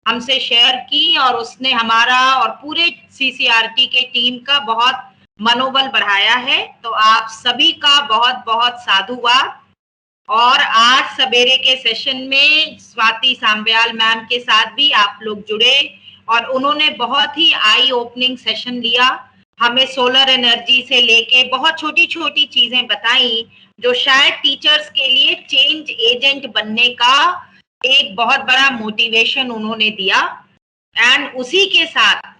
हमसे शेयर की और उसने हमारा और पूरे CCRT के टीम का बहुत मनोबल बढ़ाया है। तो आप सभी का बहुत बहुत साधुवाद। और आज सवेरे के सेशन में स्वाति सांब्याल मैम के साथ भी आप लोग जुड़े और उन्होंने बहुत ही आई ओपनिंग सेशन लिया, हमें सोलर एनर्जी से लेके बहुत छोटी छोटी चीजें बताई जो शायद टीचर्स के लिए चेंज एजेंट बनने का एक बहुत बड़ा मोटिवेशन उन्होंने दिया। एंड उसी के साथ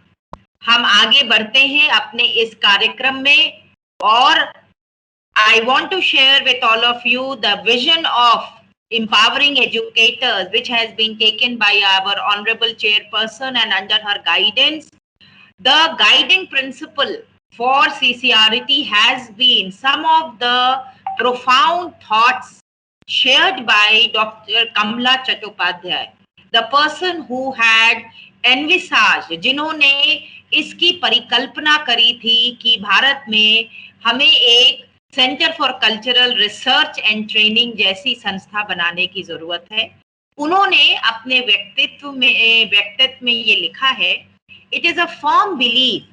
हम आगे बढ़ते हैं अपने इस कार्यक्रम में। और I want to share with all of you the vision of empowering educators, which has been taken by our honorable chairperson, and under her guidance, the guiding principle for CCRT has been some of the profound thoughts shared by Dr. Kamla Chattopadhyay, the person who had envisaged, जिन्होंने इसकी परिकल्पना करी थी कि भारत में हमें एक centre for cultural research and training जैसी संस्था बनाने की जरूरत है। उन्होंने अपने व्यक्तित्व में ये लिखा है, it is a firm belief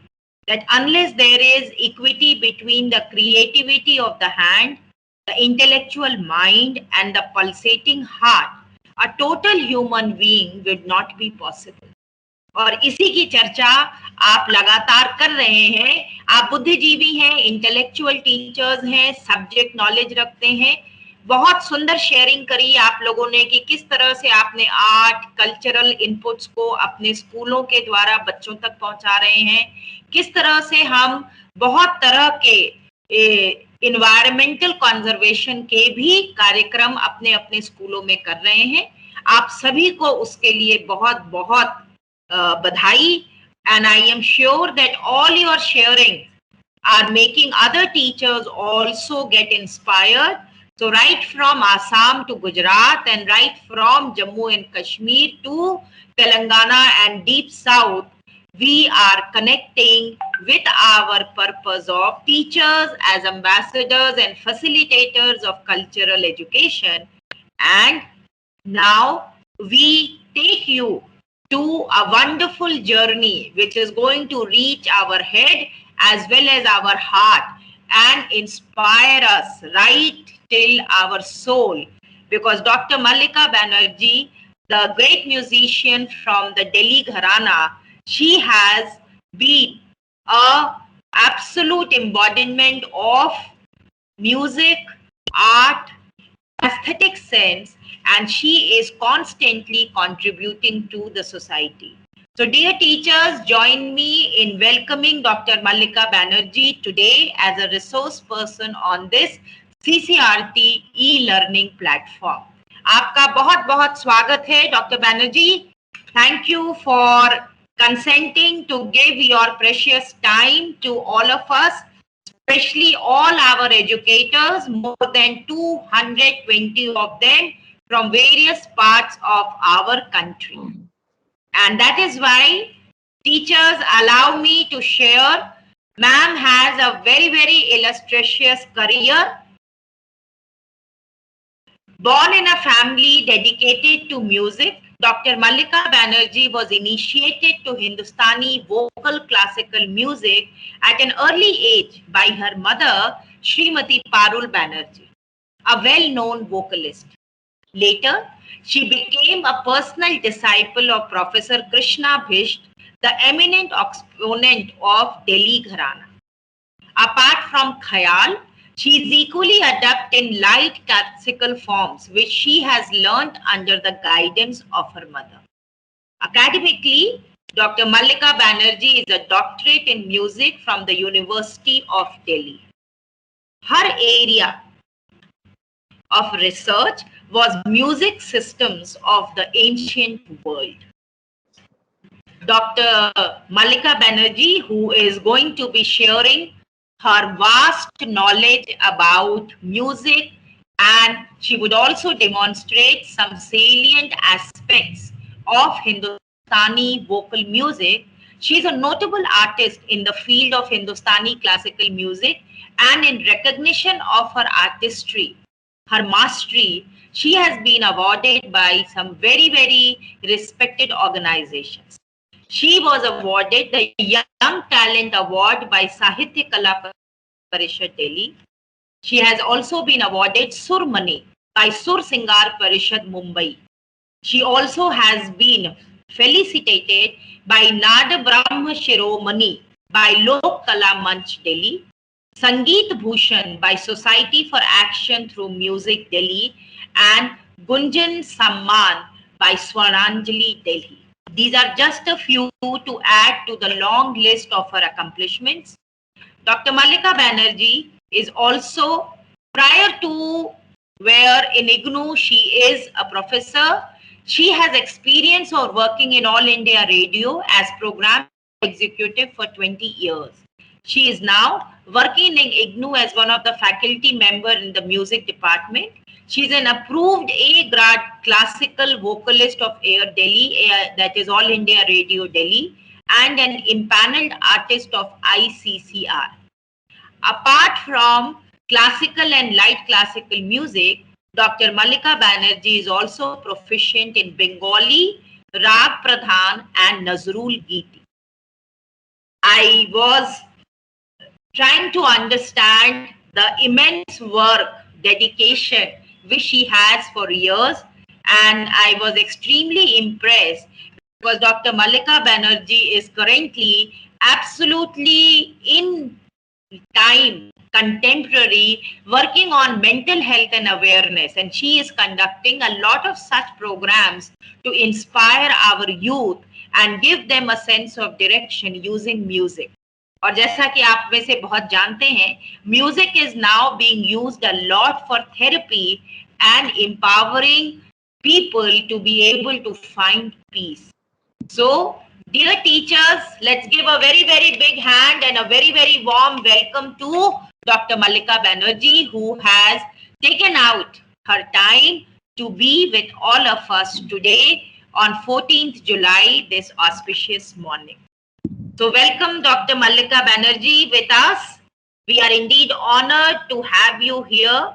that unless there is equity between the creativity of the hand, the intellectual mind and the pulsating heart, a total human being would not be possible. और इसी की चर्चा आप लगातार कर रहे हैं। आप बुद्धिजीवी हैं, इंटेलेक्चुअल टीचर्स हैं, सब्जेक्ट नॉलेज रखते हैं। बहुत सुंदर शेयरिंग करी आप लोगों ने कि किस तरह से आपने आर्ट कल्चरल इनपुट्स को अपने स्कूलों के द्वारा बच्चों तक पहुंचा रहे हैं, किस तरह से हम बहुत तरह के इन्वायरमेंटल कंजर्वेशन के भी कार्यक्रम अपने अपने स्कूलों में कर रहे हैं। आप सभी को उसके लिए बहुत बहुत बधाई। And I am sure that all your sharing are making other teachers also get inspired. So right from Assam to Gujarat and right from Jammu and Kashmir to Telangana and Deep South, we are connecting with our purpose of teachers as ambassadors and facilitators of cultural education. And now we take you to a wonderful journey which is going to reach our head as well as our heart and inspire us right till our soul. Because Dr. Mallika Banerjee, the great musician from the Delhi Gharana, she has been a absolute embodiment of music, art, aesthetic sense, and she is constantly contributing to the society. So dear teachers, join me in welcoming Dr. Mallika Banerjee today as a resource person on this CCRT e-learning platform. आपका बहुत बहुत स्वागत है doctor Banerjee. Thank you for consenting to give your precious time to all of us, especially all our educators, more than 220 of them from various parts of our country. And that is why teachers allow me to share. Ma'am has a very, very illustrious career. Born in a family dedicated to music, Dr. Mallika Banerjee was initiated to Hindustani vocal classical music at an early age by her mother, Srimati Parul Banerjee, a well-known vocalist. Later, she became a personal disciple of Professor Krishna Bhisht, the eminent exponent of Delhi Gharana. Apart from Khayal, she is equally adept in light classical forms, which she has learnt under the guidance of her mother. Academically, Dr. Mallika Banerjee is a doctorate in music from the University of Delhi. Her area of research was music systems of the ancient world. Dr. Mallika Banerjee, who is going to be sharing her vast knowledge about music, and she would also demonstrate some salient aspects of Hindustani vocal music. She is a notable artist in the field of Hindustani classical music, and in recognition of her artistry, her mastery, she has been awarded by some very, very respected organizations. She was awarded the Young Talent Award by Sahitya Kala Parishad Delhi. She has also been awarded Surmani by Sur Singar Parishad Mumbai. She also has been felicitated by Nada Brahma Shiromani by Lok Kala Manch Delhi, Sangeet Bhushan by Society for Action Through Music Delhi, and Gunjan Samman by Swaranjali Delhi. These are just a few to add to the long list of her accomplishments. Dr. Mallika Banerjee is also, prior to where in IGNOU she is a professor, she has experience of working in All India Radio as program executive for 20 years. She is now working in IGNOU as one of the faculty member in the music department. She is an approved A-grade classical vocalist of Air Delhi, that is All India Radio Delhi, and an impaneled artist of ICCR. Apart from classical and light classical music, Dr. Mallika Banerjee is also proficient in Bengali, Rag Pradhan and Nazrul Geeti. I was trying to understand the immense work, dedication which she has for years, and I was extremely impressed because Dr. Mallika Banerjee is currently absolutely in time, contemporary, working on mental health and awareness, and she is conducting a lot of such programs to inspire our youth and give them a sense of direction using music. और जैसा कि आप में से बहुत जानते हैं, music is now being used a lot for therapy and empowering people to be able to find peace. So, dear teachers, let's give a very, very big hand and a very, very warm welcome to Dr. Mallika Banerjee, who has taken out her time to be with all of us today on 14th July, this auspicious morning. So welcome Dr. Mallika Banerjee with us. We are indeed honored to have you here,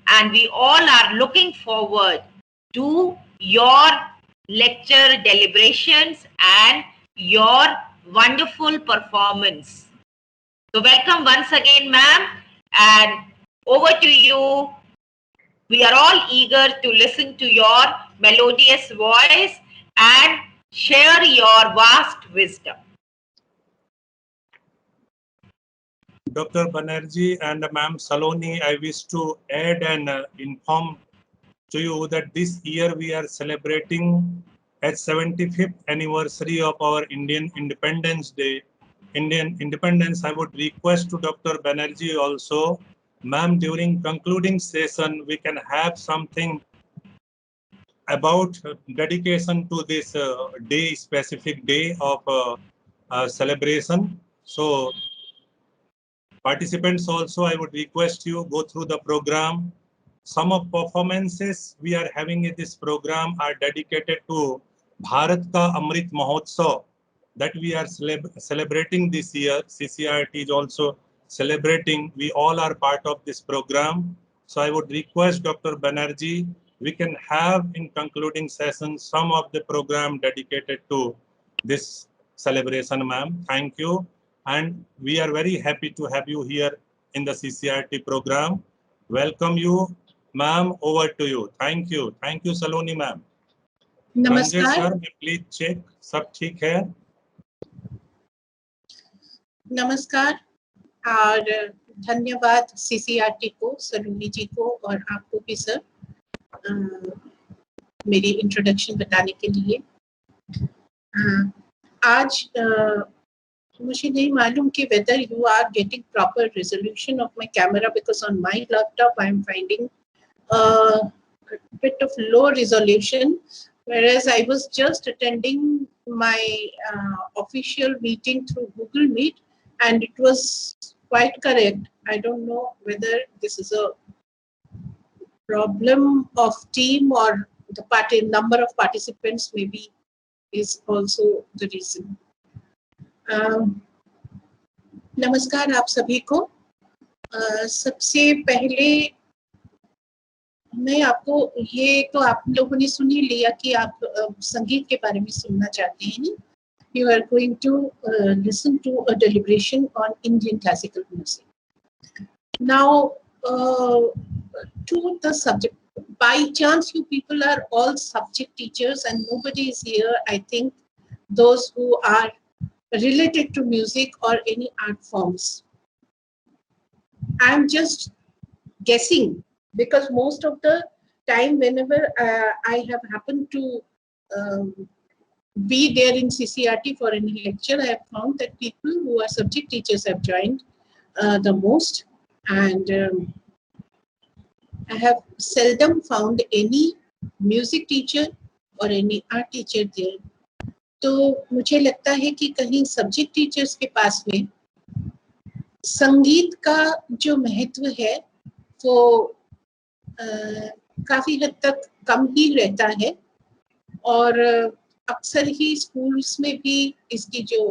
and we all are looking forward to your lecture deliberations and your wonderful performance. So welcome once again, ma'am, and over to you. We are all eager to listen to your melodious voice and share your vast wisdom. Dr. Banerjee and Ma'am Saloni, I wish to add and inform to you that this year we are celebrating at 75th anniversary of our Indian Independence Day. Indian Independence, I would request to Dr. Banerjee also, ma'am, during concluding session, we can have something about dedication to this day, specific day of celebration. So participants also, I would request you go through the program. Some of performances we are having in this program are dedicated to Bharat Ka Amrit Mahotsav that we are celebrating this year. CCRT is also celebrating. We all are part of this program. So I would request Dr. Banerjee, we can have in concluding session some of the program dedicated to this celebration, ma'am. Thank you. And we are very happy to have you here in the CCRT program. Welcome you, ma'am. Over to you. Thank you. Thank you, Saloni ma'am. नमस्कार sir, please check सब ठीक है. नमस्कार और धन्यवाद CCRT को, सलोनी जी को और आपको भी सर मेरी इंट्रोडक्शन बताने के लिए. आज मुझे नहीं मालूम कि whether you are getting proper resolution of my camera, because on my laptop I am finding a bit of low resolution, whereas I was just attending my official meeting through Google Meet and it was quite correct. I don't know whether this is a problem of team or the number of participants maybe is also the reason. नमस्कार आप सभी को. सबसे पहले मैं आपको ये तो आप लोगों ने सुन ही लिया कि आप संगीत के बारे में सुनना चाहते हैं नहीं? You are going to listen to a deliberation on Indian classical music. Now, to the subject. By chance, you people are all subject teachers, and nobody is here. I think those who are related to music or any art forms. I'm just guessing because most of the time, whenever I have happened to be there in CCRT for any lecture, I have found that people who are subject teachers have joined the most, and I have seldom found any music teacher or any art teacher there. तो मुझे लगता है कि कहीं subject teachers के पास में संगीत का जो महत्व है वो काफी हद तक कम ही रहता है, और अक्सर ही स्कूल्स में भी इसकी जो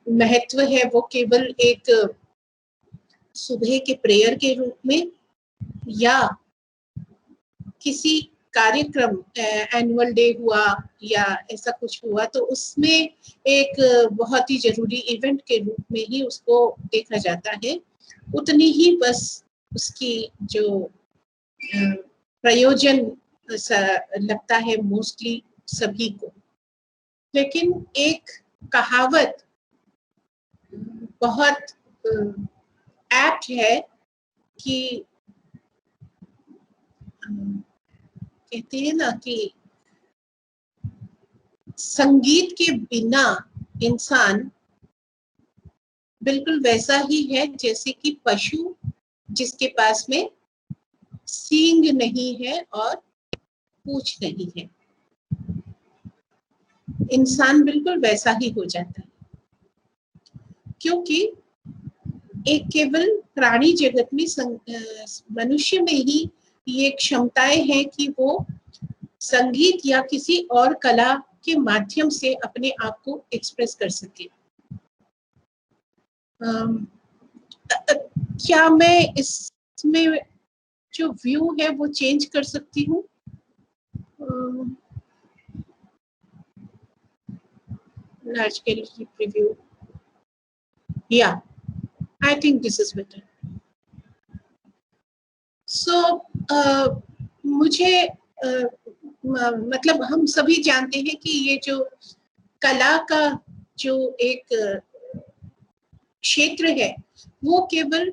महत्व है वो केवल एक सुबह के प्रेयर के रूप में या किसी कार्यक्रम, एनुअल डे हुआ या ऐसा कुछ हुआ तो उसमें एक बहुत ही जरूरी इवेंट के रूप में ही उसको देखा जाता है, उतनी ही बस उसकी जो प्रयोजन लगता है मोस्टली सभी को। लेकिन एक कहावत बहुत एप्ट है कि कहते हैं ना कि संगीत के बिना इंसान बिल्कुल वैसा ही है जैसे कि पशु जिसके पास में सींग नहीं है और पूंछ नहीं है, इंसान बिल्कुल वैसा ही हो जाता है, क्योंकि एक केवल प्राणी जगत में मनुष्य में ही ये क्षमताएं हैं कि वो संगीत या किसी और कला के माध्यम से अपने आप को एक्सप्रेस कर सके। क्या मैं इसमें जो व्यू है वो चेंज कर सकती हूँ? लार्ज स्केल प्रीव्यू, या I think this is better. So मुझे मतलब हम सभी जानते हैं कि ये जो कला का जो एक क्षेत्र है वो केवल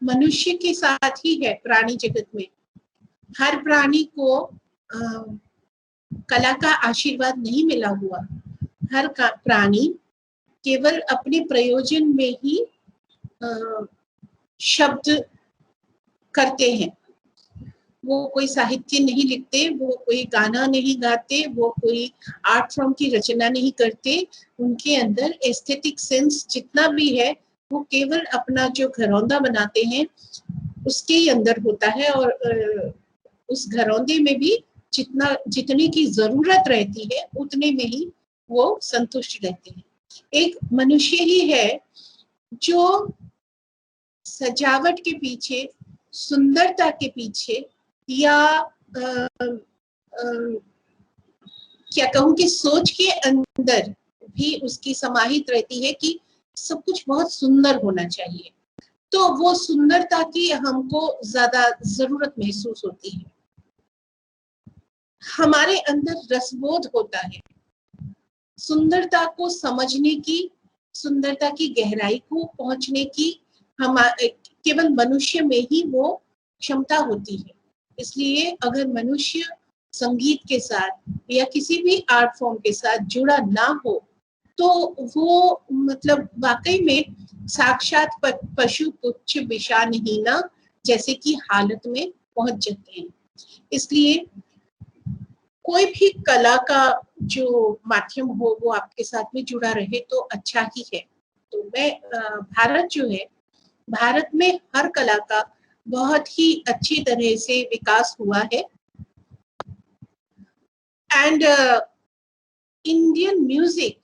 मनुष्य के साथ ही है। प्राणी जगत में हर प्राणी को कला का आशीर्वाद नहीं मिला हुआ, हर प्राणी केवल अपने प्रयोजन में ही शब्द करते हैं, वो कोई साहित्य नहीं लिखते, वो कोई गाना नहीं गाते, वो कोई आर्ट फॉर्म की रचना नहीं करते, उनके अंदर एस्थेटिक सेंस जितना भी है वो केवल अपना जो घरौंदा बनाते हैं उसके ही अंदर होता है, और उस घरौंदे में भी जितने की जरूरत रहती है उतने में ही वो संतुष्ट रहते हैं। एक मनुष्य ही है जो सजावट के पीछे, सुंदरता के पीछे, या क्या कहूँ कि सोच के अंदर भी उसकी समाहित रहती है कि सब कुछ बहुत सुंदर होना चाहिए, तो वो सुंदरता की हमको ज्यादा जरूरत महसूस होती है। हमारे अंदर रसबोध होता है, सुंदरता को समझने की, सुंदरता की गहराई को पहुंचने की केवल मनुष्य में ही वो क्षमता होती है। इसलिए अगर मनुष्य संगीत के साथ या किसी भी आर्ट फॉर्म के साथ जुड़ा ना हो तो वो मतलब वाकई में साक्षात पशु पुच्छ विषानहीना जैसे की हालत में पहुंच जाते हैं। इसलिए कोई भी कला का जो माध्यम हो वो आपके साथ में जुड़ा रहे तो अच्छा ही है। तो मैं भारत जो है, भारत में हर कला का बहुत ही अच्छी तरह से विकास हुआ है, and Indian music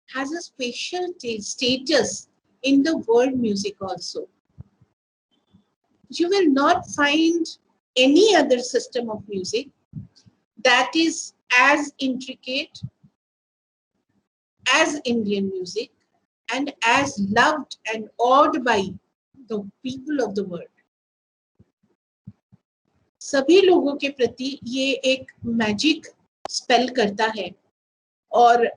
has a special status in the world music also. you will not find any other system of music that is as intricate as Indian music and as loved and awed by the people of the world. सभी लोगों के प्रति ये एक magic spell करता है और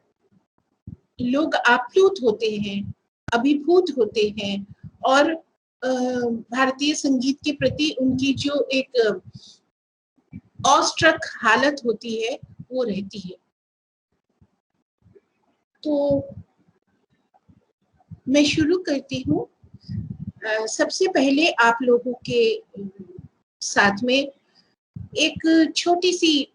लोग आप्लुत होते हैं, अभिभूत होते हैं और भारतीय संगीत के प्रति उनकी जो एक ऑस्ट्रक हालत होती है वो रहती है। तो मैं शुरू करती हूँ। सबसे पहले आप लोगों के साथ में एक छोटी सी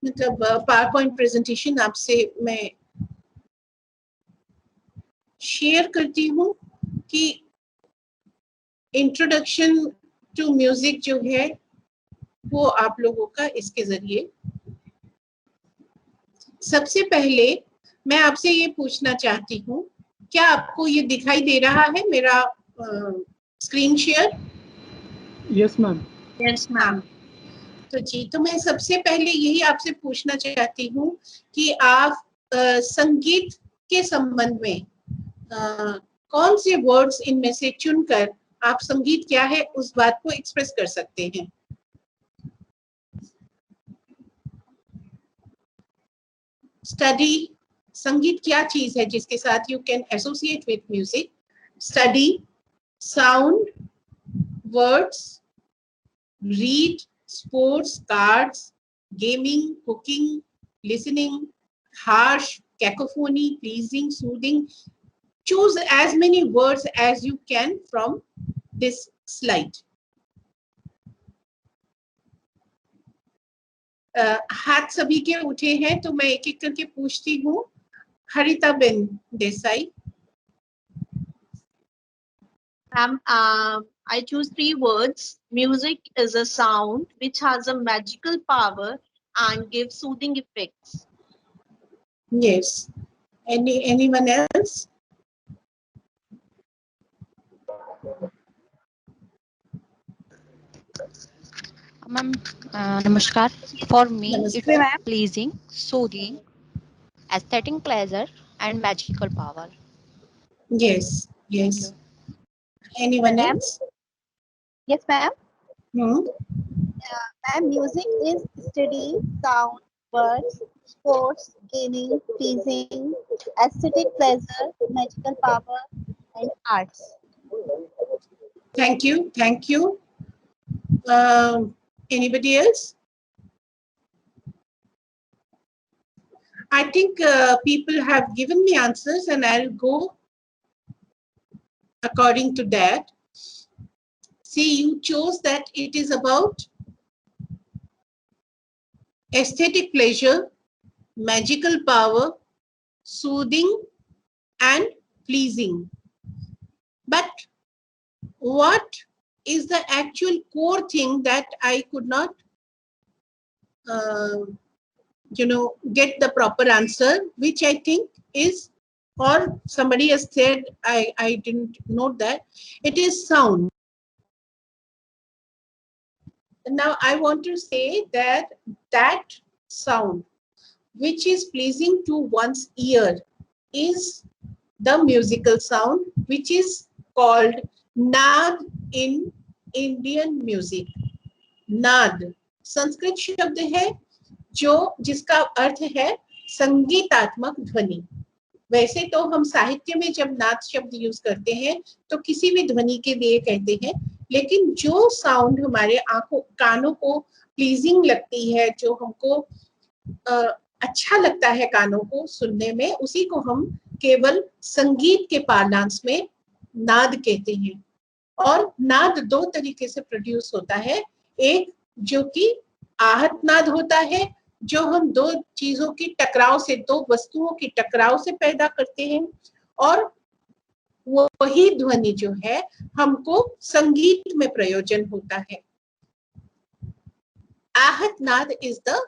मतलब पावर पॉइंट प्रेजेंटेशन आपसे मैं शेयर करती हूँ कि इंट्रोडक्शन टू म्यूजिक जो है वो आप लोगों का इसके जरिए। सबसे पहले मैं आपसे ये पूछना चाहती हूँ, क्या आपको ये दिखाई दे रहा है मेरा screen share? Yes ma'am. Yes ma'am. तो जी, तो मैं सबसे पहले यही आपसे पूछना चाहती हूँ कि आप संगीत के संबंध में कौन से वर्ड्स इनमें से चुनकर आप संगीत क्या है उस बात को एक्सप्रेस कर सकते हैं। स्टडी, संगीत क्या चीज है जिसके साथ you can associate with music? Study, sound, words, read, sports, cards, gaming, cooking, listening, harsh, cacophony, pleasing, soothing. Choose as many words as you can from this slide. हाथ सभी के उठे हैं तो मैं एक एक करके पूछती हूँ। हरिता Ben Desai. I choose 3 words. Music is a sound which has a magical power and gives soothing effects. Yes. Anyone else? Ma'am, namaskar. For me, Namaskar. it's pleasing, soothing, aesthetic pleasure, and magical power. Yes. Yes. Anyone else? Yes, ma'am. Hmm? Music is steady, sound, words, sports, gaming, pleasing, aesthetic pleasure, magical power, and arts. Thank you. Thank you. Anybody else? I think people have given me answers and I'll go according to that. See, you chose that it is about aesthetic pleasure, magical power, soothing, and pleasing. But what is the actual core thing that I could not, get the proper answer, which I think is, or somebody has said, I didn't note that, it is sound. Now I want to say that that sound which is pleasing to one's ear is the musical sound, which is called naad in Indian music. नाद संस्कृत शब्द है जो जिसका अर्थ है संगीतात्मक ध्वनि। वैसे तो हम साहित्य में जब नाद शब्द यूज करते हैं तो किसी भी ध्वनि के लिए कहते हैं, लेकिन जो साउंड हमारे आंखों कानों को प्लीजिंग लगती है, जो हमको अच्छा लगता है कानों को सुनने में, उसी को हम केवल संगीत के पार्लांस में नाद कहते हैं। और नाद दो तरीके से प्रोड्यूस होता है, एक जो कि आहत नाद होता है, जो हम दो चीजों की टकराव से, दो वस्तुओं की टकराव से पैदा करते हैं, और वही ध्वनि जो है हमको संगीत में प्रयोजन होता है। आहत नाद is the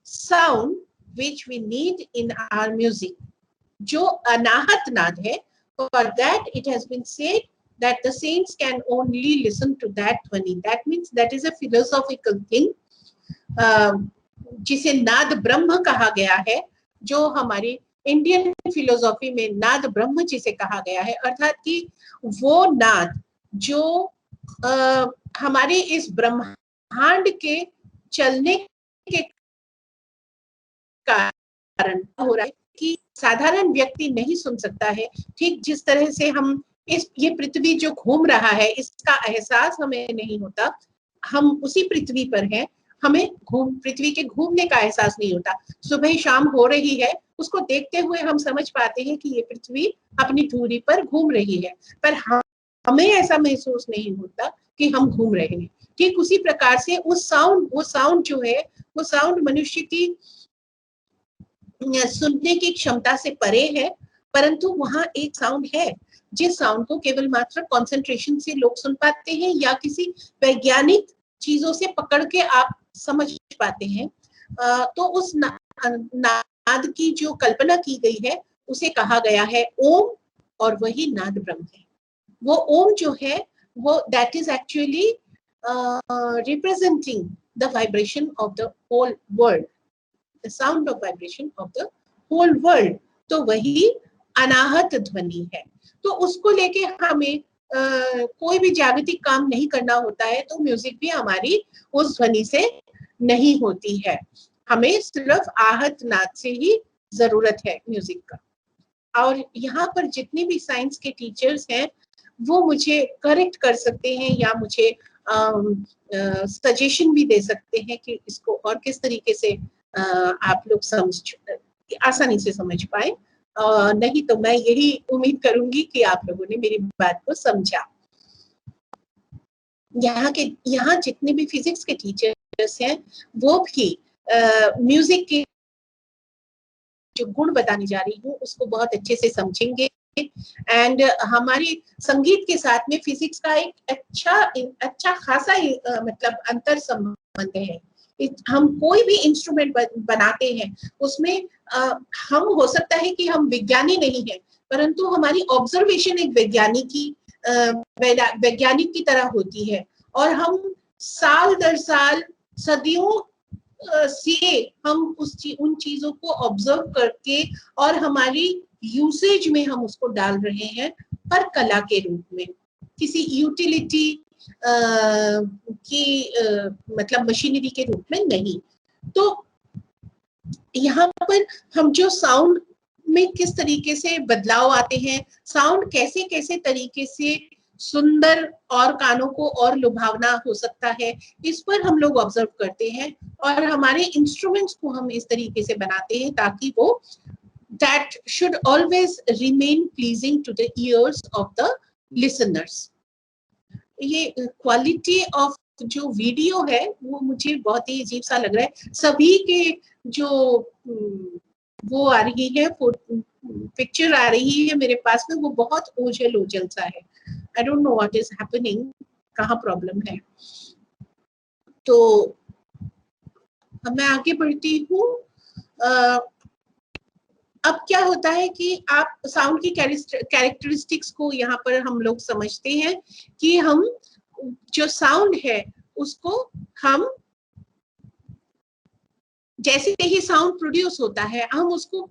sound which we need in our music. जो अनाहत नाद है, for that it has been said that the saints can only listen to that dhwani. That means that is a philosophical thing, जिसे नाद ब्रह्म कहा गया है, जो हमारी इंडियन फिलोसॉफी में नाद ब्रह्म जिसे कहा गया है, अर्थात कि वो नाद जो हमारे इस ब्रह्मांड के चलने के कारण हो रहा है कि साधारण व्यक्ति नहीं सुन सकता है। ठीक जिस तरह से हम ये पृथ्वी जो घूम रहा है इसका एहसास हमें नहीं होता, हम उसी पृथ्वी पर हैं, हमें पृथ्वी के घूमने का एहसास नहीं होता। सुबह शाम हो रही है, उसको देखते हुए हम समझ पाते हैं कि ये पृथ्वी अपनी धुरी पर घूम रही है, पर हमें ऐसा महसूस नहीं होता कि हम घूम रहे हैं। ठीक उसी प्रकार से वो साउंड जो है, वो साउंड मनुष्य की सुनने की क्षमता से परे है, परंतु वहां एक साउंड है जिस साउंड को केवल मात्र कंसंट्रेशन से लोग सुन पाते हैं या किसी वैज्ञानिक चीजों से पकड़ के आप समझ पाते हैं। तो उस नाद की जो कल्पना की गई है उसे कहा गया है ओम, और वही नाद ब्रह्म है। वो ओम जो है वो that is actually representing the vibration of the whole world, the sound of vibration of the whole world। तो वही अनाहत ध्वनि है। तो उसको लेके हमें कोई भी जागतिक काम नहीं करना होता है, तो म्यूजिक भी हमारी उस ध्वनि से नहीं होती है। हमें सिर्फ आहत नाद से ही जरूरत है म्यूजिक का। और यहाँ पर जितने भी साइंस के टीचर्स हैं वो मुझे करेक्ट कर सकते हैं या मुझे सजेशन भी दे सकते हैं कि इसको और किस तरीके से आप लोग आसानी से समझ पाए। नहीं तो मैं यही उम्मीद करूंगी कि आप लोगों ने मेरी बात को समझा। यहाँ जितने भी फिजिक्स के टीचर्स हैं वो भी म्यूजिक के जो गुण बताने जा रही हूँ उसको बहुत अच्छे से समझेंगे। एंड हमारी संगीत के साथ में फिजिक्स का एक अच्छा खासा मतलब अंतर संबंध है। हम कोई भी इंस्ट्रूमेंट बनाते हैं उसमें हम हो सकता है कि हम विज्ञानी नहीं हैं, परंतु हमारी ऑब्जर्वेशन एक वैज्ञानिक की तरह होती है, और हम साल दर साल सदियों से हम उन चीजों को ऑब्जर्व करके और हमारी यूसेज में हम उसको डाल रहे हैं, पर कला के रूप में, किसी यूटिलिटी की मतलब मशीनरी के रूप में नहीं। तो यहाँ पर हम जो साउंड में किस तरीके से बदलाव आते हैं, साउंड कैसे कैसे तरीके से सुंदर और कानों को और लुभावना हो सकता है, इस पर हम लोग ऑब्जर्व करते हैं और हमारे इंस्ट्रूमेंट्स को हम इस तरीके से बनाते हैं ताकि वो that should always remain pleasing to the ears of the listeners। ये क्वालिटी ऑफ जो वीडियो है वो मुझे बहुत ही अजीब सा लग रहा है। सभी के जो वो आ रही है, पिक्चर आ रही है मेरे पास में, वो बहुत ओझल सा है। I don't know what is happening, कहाँ प्रॉब्लम है। तो मैं आगे बढ़ती हूँ। अब क्या होता है कि आप साउंड की कैरेक्टरिस्टिक्स को यहाँ पर हम लोग समझते हैं कि हम जो साउंड है उसको हम जैसे ही साउंड प्रोड्यूस होता है हम उसको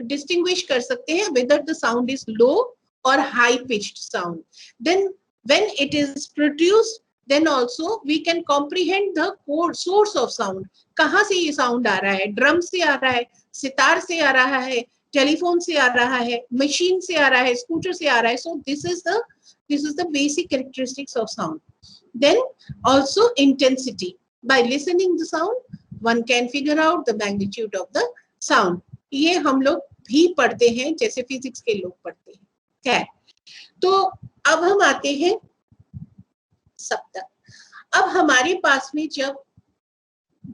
डिस्टिंग्विश कर सकते हैं whether the sound is low or high pitched sound। Then when it is produced then also we can comprehend the source of sound। कहाँ से ये साउंड आ रहा है, ड्रम से आ रहा है, सितार से आ रहा है, टेलीफोन से आ रहा है, मशीन से आ रहा है, स्कूटर से आ रहा है। So this is the basic characteristics of sound। Then also intensity। By listening the sound one can figure out the magnitude of the sound। ये हम लोग भी पढ़ते हैं जैसे फिजिक्स के लोग पढ़ते हैं। खैर, तो अब हम आते हैं सप्तक। अब हमारे पास में जब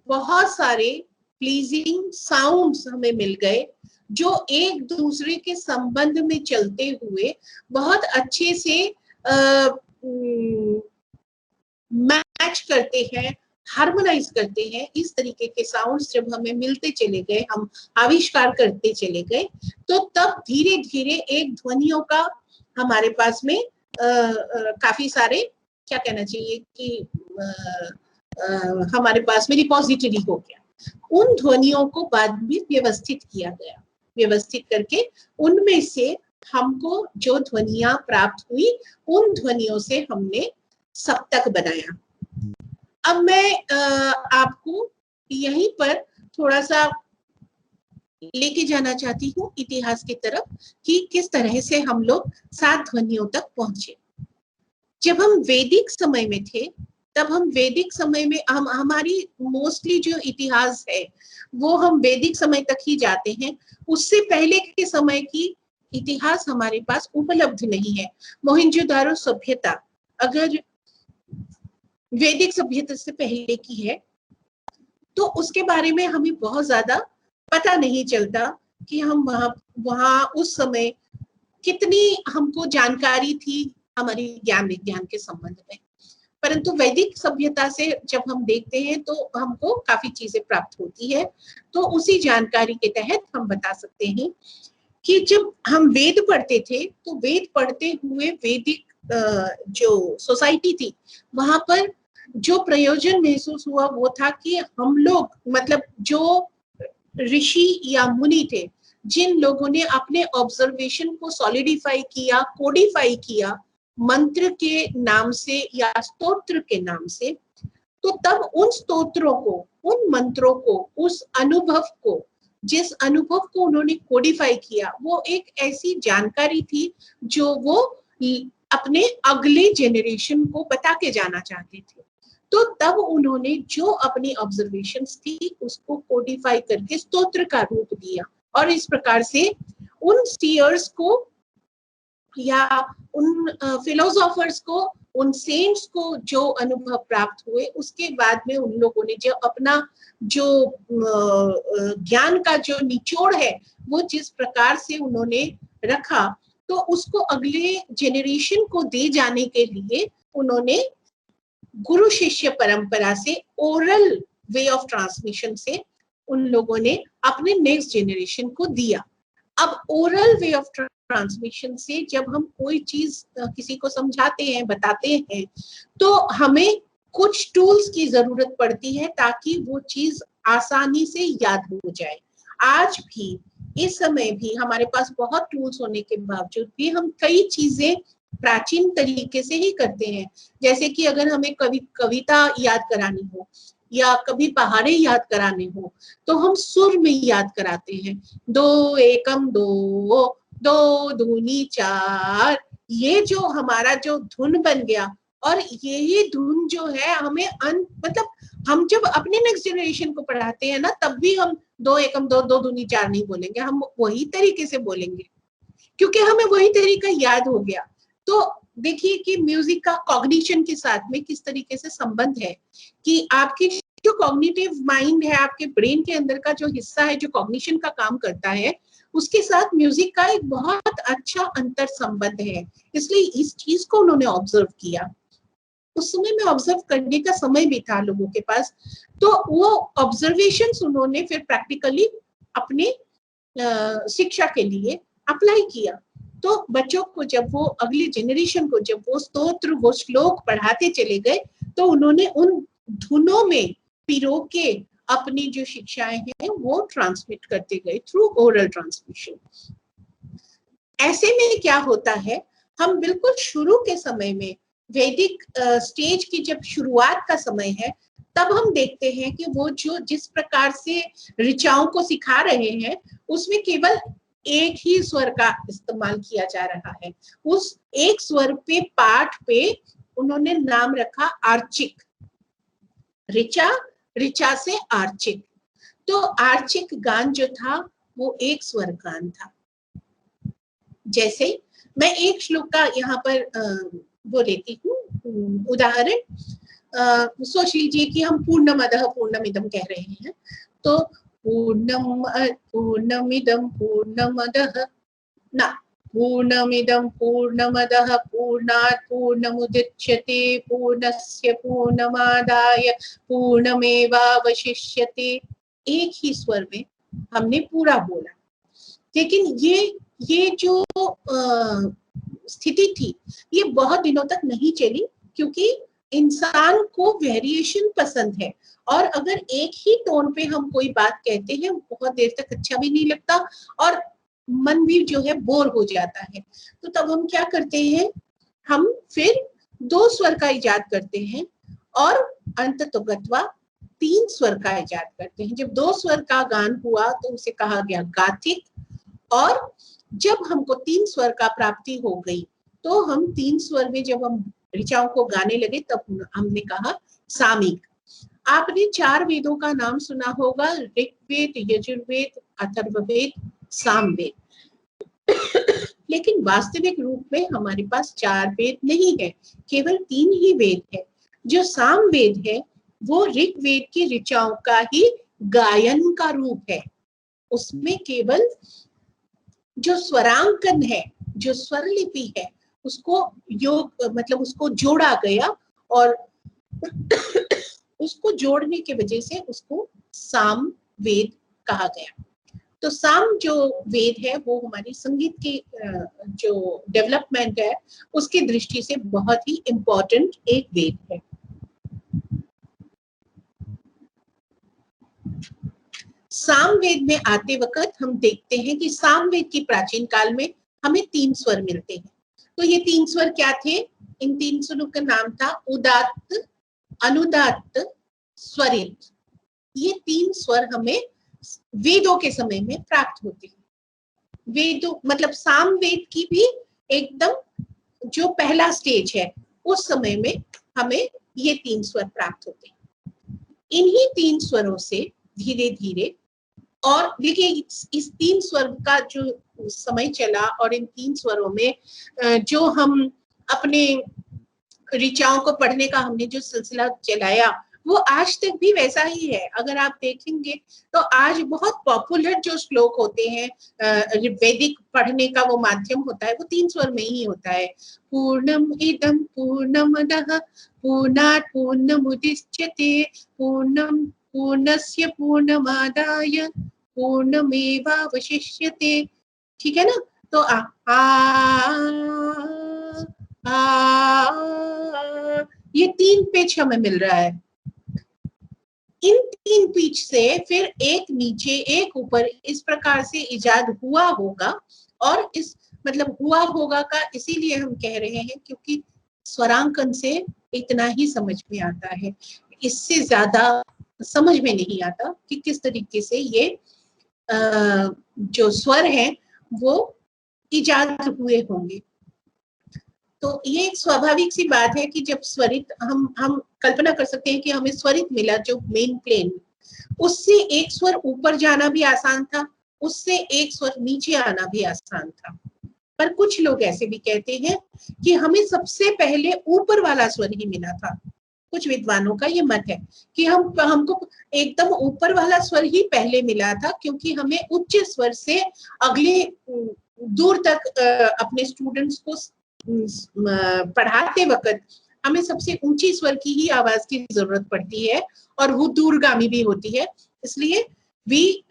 बहुत सारे प्लीजिंग साउंड्स हमें मिल गए जो एक दूसरे के संबंध में चलते हुए बहुत अच्छे से मैच करते हैं, हार्मोनाइज करते हैं, इस तरीके के साउंड्स जब हमें मिलते चले गए, हम आविष्कार करते चले गए, तो तब धीरे धीरे एक ध्वनियों का हमारे पास में काफी सारे क्या कहना चाहिए कि हमारे पास में रिपोजिटरी हो गया। उन ध्वनियों को बाद में व्यवस्थित किया गया, व्यवस्थित करके उनमें से हमको जो ध्वनियां प्राप्त हुई उन ध्वनियों से हमने सप्तक बनाया। अब मैं आपको यहीं पर थोड़ा सा लेके जाना चाहती हूँ इतिहास की तरफ कि किस तरह से हम लोग 7 ध्वनियों तक पहुंचे। जब हम वैदिक समय में थे तब हम वैदिक समय में हमारी मोस्टली जो इतिहास है वो हम वैदिक समय तक ही जाते हैं। उससे पहले के समय की इतिहास हमारे पास उपलब्ध नहीं है। मोहनजोदारो सभ्यता अगर वैदिक सभ्यता से पहले की है तो उसके बारे में हमें बहुत ज्यादा पता नहीं चलता कि हम वहां उस समय कितनी हमको जानकारी थी हमारी ज्ञान विज्ञान के संबंध में। परंतु वैदिक सभ्यता से जब हम देखते हैं तो हमको काफी चीजें प्राप्त होती है। तो उसी जानकारी के तहत हम बता सकते हैं कि जब हम वेद पढ़ते थे तो वेद पढ़ते हुए वैदिक जो सोसाइटी थी वहां पर जो प्रयोजन महसूस हुआ वो था कि हम लोग मतलब जो ऋषि या मुनि थे जिन लोगों ने अपने ऑब्जर्वेशन को सॉलिडिफाई किया, कोडिफाई किया मंत्र के नाम से या स्तोत्र के नाम से, तो तब उन स्तोत्रों को, उन मंत्रों को, उस अनुभव को, जिस अनुभव को उन्होंने कोडिफाई किया वो एक ऐसी जानकारी थी जो वो अपने अगले जेनरेशन को बता के जाना चाहते थे। तो तब उन्होंने जो अपनी ऑब्जर्वेशंस थी उसको कोडिफाई करके स्तोत्र का रूप दिया और इस प्रकार से उन स्टीयर्स को या उन फिलोसोफर्स को, उन सेंट्स को जो अनुभव प्राप्त हुए उसके बाद में उन लोगों ने जो अपना जो ज्ञान का जो निचोड़ है वो जिस प्रकार से उन्होंने रखा तो उसको अगले जेनरेशन को दे जाने के लिए उन्होंने गुरु शिष्य परंपरा से, ओरल वे ऑफ ट्रांसमिशन से उन लोगों ने अपने नेक्स्ट जेनरेशन को दिया। अब ओरल वे ऑफ ट्रांसमिशन से जब हम कोई चीज किसी को समझाते हैं, बताते हैं तो हमें कुछ टूल्स की जरूरत पड़ती है ताकि वो चीज आसानी से याद हो जाए। आज भी इस समय भी हमारे पास बहुत टूल्स होने के बावजूद भी हम कई चीजें प्राचीन तरीके से ही करते हैं। जैसे कि अगर हमें कविता याद करानी हो या कभी पहाड़े याद कराने हो तो हम सुर में याद कराते हैं। 2 एकम 2, 2 दूनी 4, ये जो हमारा जो धुन बन गया और ये धुन जो है हमें मतलब हम जब अपने नेक्स्ट जनरेशन को पढ़ाते हैं ना तब भी हम 2 एकम 2, 2 दूनी 4 नहीं बोलेंगे, हम वही तरीके से बोलेंगे क्योंकि हमें वही तरीका याद हो गया। तो देखिए कि म्यूजिक का कॉग्निशन के साथ में किस तरीके से संबंध है कि आपकी जो कॉग्निटिव माइंड है, आपके ब्रेन के अंदर का जो हिस्सा है जो कॉग्निशन का काम करता है उसके साथ म्यूजिक का एक बहुत अच्छा अंतर संबंध है। इसलिए इस चीज को उन्होंने ऑब्जर्व किया। उस समय में ऑब्जर्व करने का समय भी था लोगों के पास, तो वो ऑब्जर्वेशंस उन्होंने फिर प्रैक्टिकली अपने शिक्षा के लिए अप्लाई किया। तो बच्चों को जब वो अगली जेनरेशन को जब वो स्तोत्र, वो श्लोक पढ़ाते चले गए तो उन्होंने उन धुनों में पिरो के अपनी जो शिक्षाएं हैं वो ट्रांसमिट करते गए थ्रू ओरल ट्रांसमिशन। ऐसे में क्या होता है, हम बिल्कुल शुरू के समय में वैदिक स्टेज की जब शुरुआत का समय है तब हम देखते हैं कि वो जो जिस प्रकार से ऋचाओं को सिखा रहे हैं उसमें केवल एक ही स्वर का इस्तेमाल किया जा रहा है। उस एक स्वर पे, पाठ पे उन्होंने नाम रखा आर्चिक। ऋचा, ऋचा से आर्चिक। तो आर्चिक गान जो था वो एक स्वर गान था। जैसे मैं एक श्लोक का यहाँ पर वो लेती हूँ उदाहरण। सोच लीजिए कि हम पूर्णमदः पूर्णमिदं कह रहे हैं तो पूर्णमिदं पूर्णमदः न, पूर्णमिदं पूर्णमदः पूर्णात् पूर्णमुदच्यते पूर्णस्य पूर्णमादाय पूर्णमेवावशिष्यते। एक ही स्वर में हमने पूरा बोला, लेकिन ये जो स्थिति थी ये बहुत दिनों तक नहीं चली, क्योंकि इंसान को वेरिएशन पसंद है, और अगर एक ही टोन पे हम कोई बात कहते हैं बहुत देर तक अच्छा भी नहीं लगता और मन भी जो है बोर हो जाता है। तो तब हम क्या करते हैं, हम फिर 2 स्वर का इजाद करते हैं और अंततोगत्वा 3 स्वर का इजाद करते हैं। जब 2 स्वर का गान हुआ तो उसे कहा गया गाथिक, और जब हमको 3 स्वर का प्राप्ति हो गई तो हम 3 स्वर में जब हम ऋचाओं को गाने लगे तब हमने कहा सामिक। आपने 4 वेदों का नाम सुना होगा, ऋग्वेद, यजुर्वेद, अथर्ववेद, सामवेद। लेकिन वास्तविक रूप में हमारे पास 4 वेद नहीं है, केवल 3 ही वेद है। जो सामवेद है वो ऋग्वेद की ऋचाओं का ही गायन का रूप है। उसमें केवल जो स्वरांकन है, जो स्वरलिपि है, उसको योग मतलब उसको जोड़ा गया, और उसको जोड़ने के वजह से उसको साम वेद कहा गया। तो साम जो वेद है वो हमारी संगीत की जो डेवलपमेंट है उसकी दृष्टि से बहुत ही इम्पोर्टेंट एक वेद है। सामवेद में आते वक्त हम देखते हैं कि सामवेद की प्राचीन काल में हमें 3 स्वर मिलते हैं। तो ये 3 स्वर क्या थे? इन 3 स्वरों का नाम था उदात्त, अनुदात्त, स्वरित। ये 3 स्वर हमें वेदों के समय में प्राप्त होते हैं। वेदों मतलब सामवेद की भी एकदम जो पहला स्टेज है उस समय में हमें ये 3 स्वर प्राप्त होते हैं। इन्हीं 3 स्वरों से धीरे धीरे, और देखिए इस 3 स्वर का जो समय चला और इन 3 स्वरों में जो हम अपने ऋचाओं को पढ़ने का हमने जो सिलसिला चलाया वो आज तक भी वैसा ही है। अगर आप देखेंगे तो आज बहुत पॉपुलर जो श्लोक होते हैं, वैदिक पढ़ने का वो माध्यम होता है वो 3 स्वर में ही होता है। पूर्णम इदम पूर्णमदः पूर्णात् पूर्णमुदच्यते पूर्णम पूर्णस्य पूर्णमादाय पूर्णमेवावशिष्यते। ठीक है ना? तो ये 3 पिच हमें मिल रहा है। इन 3 पिच से फिर एक नीचे एक ऊपर इस प्रकार से इजाद हुआ होगा, और इस मतलब हुआ होगा का इसीलिए हम कह रहे हैं क्योंकि स्वरांकन से इतना ही समझ में आता है, इससे ज्यादा समझ में नहीं आता कि किस तरीके से ये जो स्वर हैं वो इजाद हुए होंगे। तो ये एक स्वाभाविक सी बात है कि जब स्वरित हम कल्पना कर सकते हैं कि हमें स्वरित मिला जो मेन प्लेन, उससे एक स्वर ऊपर जाना भी आसान था, उससे एक स्वर नीचे आना भी आसान था। पर कुछ लोग ऐसे भी कहते हैं कि हमें सबसे पहले ऊपर वाला स्वर ही मिला था। कुछ विद्वानों का ये मत है कि हमको एकदम ऊपर वाला स्वर ही पहले मिला था, क्योंकि हमें उच्च स्वर से अगले दूर तक अपने स्टूडेंट्स को पढ़ाते वक्त हमें सबसे ऊंची स्वर की ही आवाज की जरूरत पड़ती है और वो दूरगामी भी होती है। इसलिए we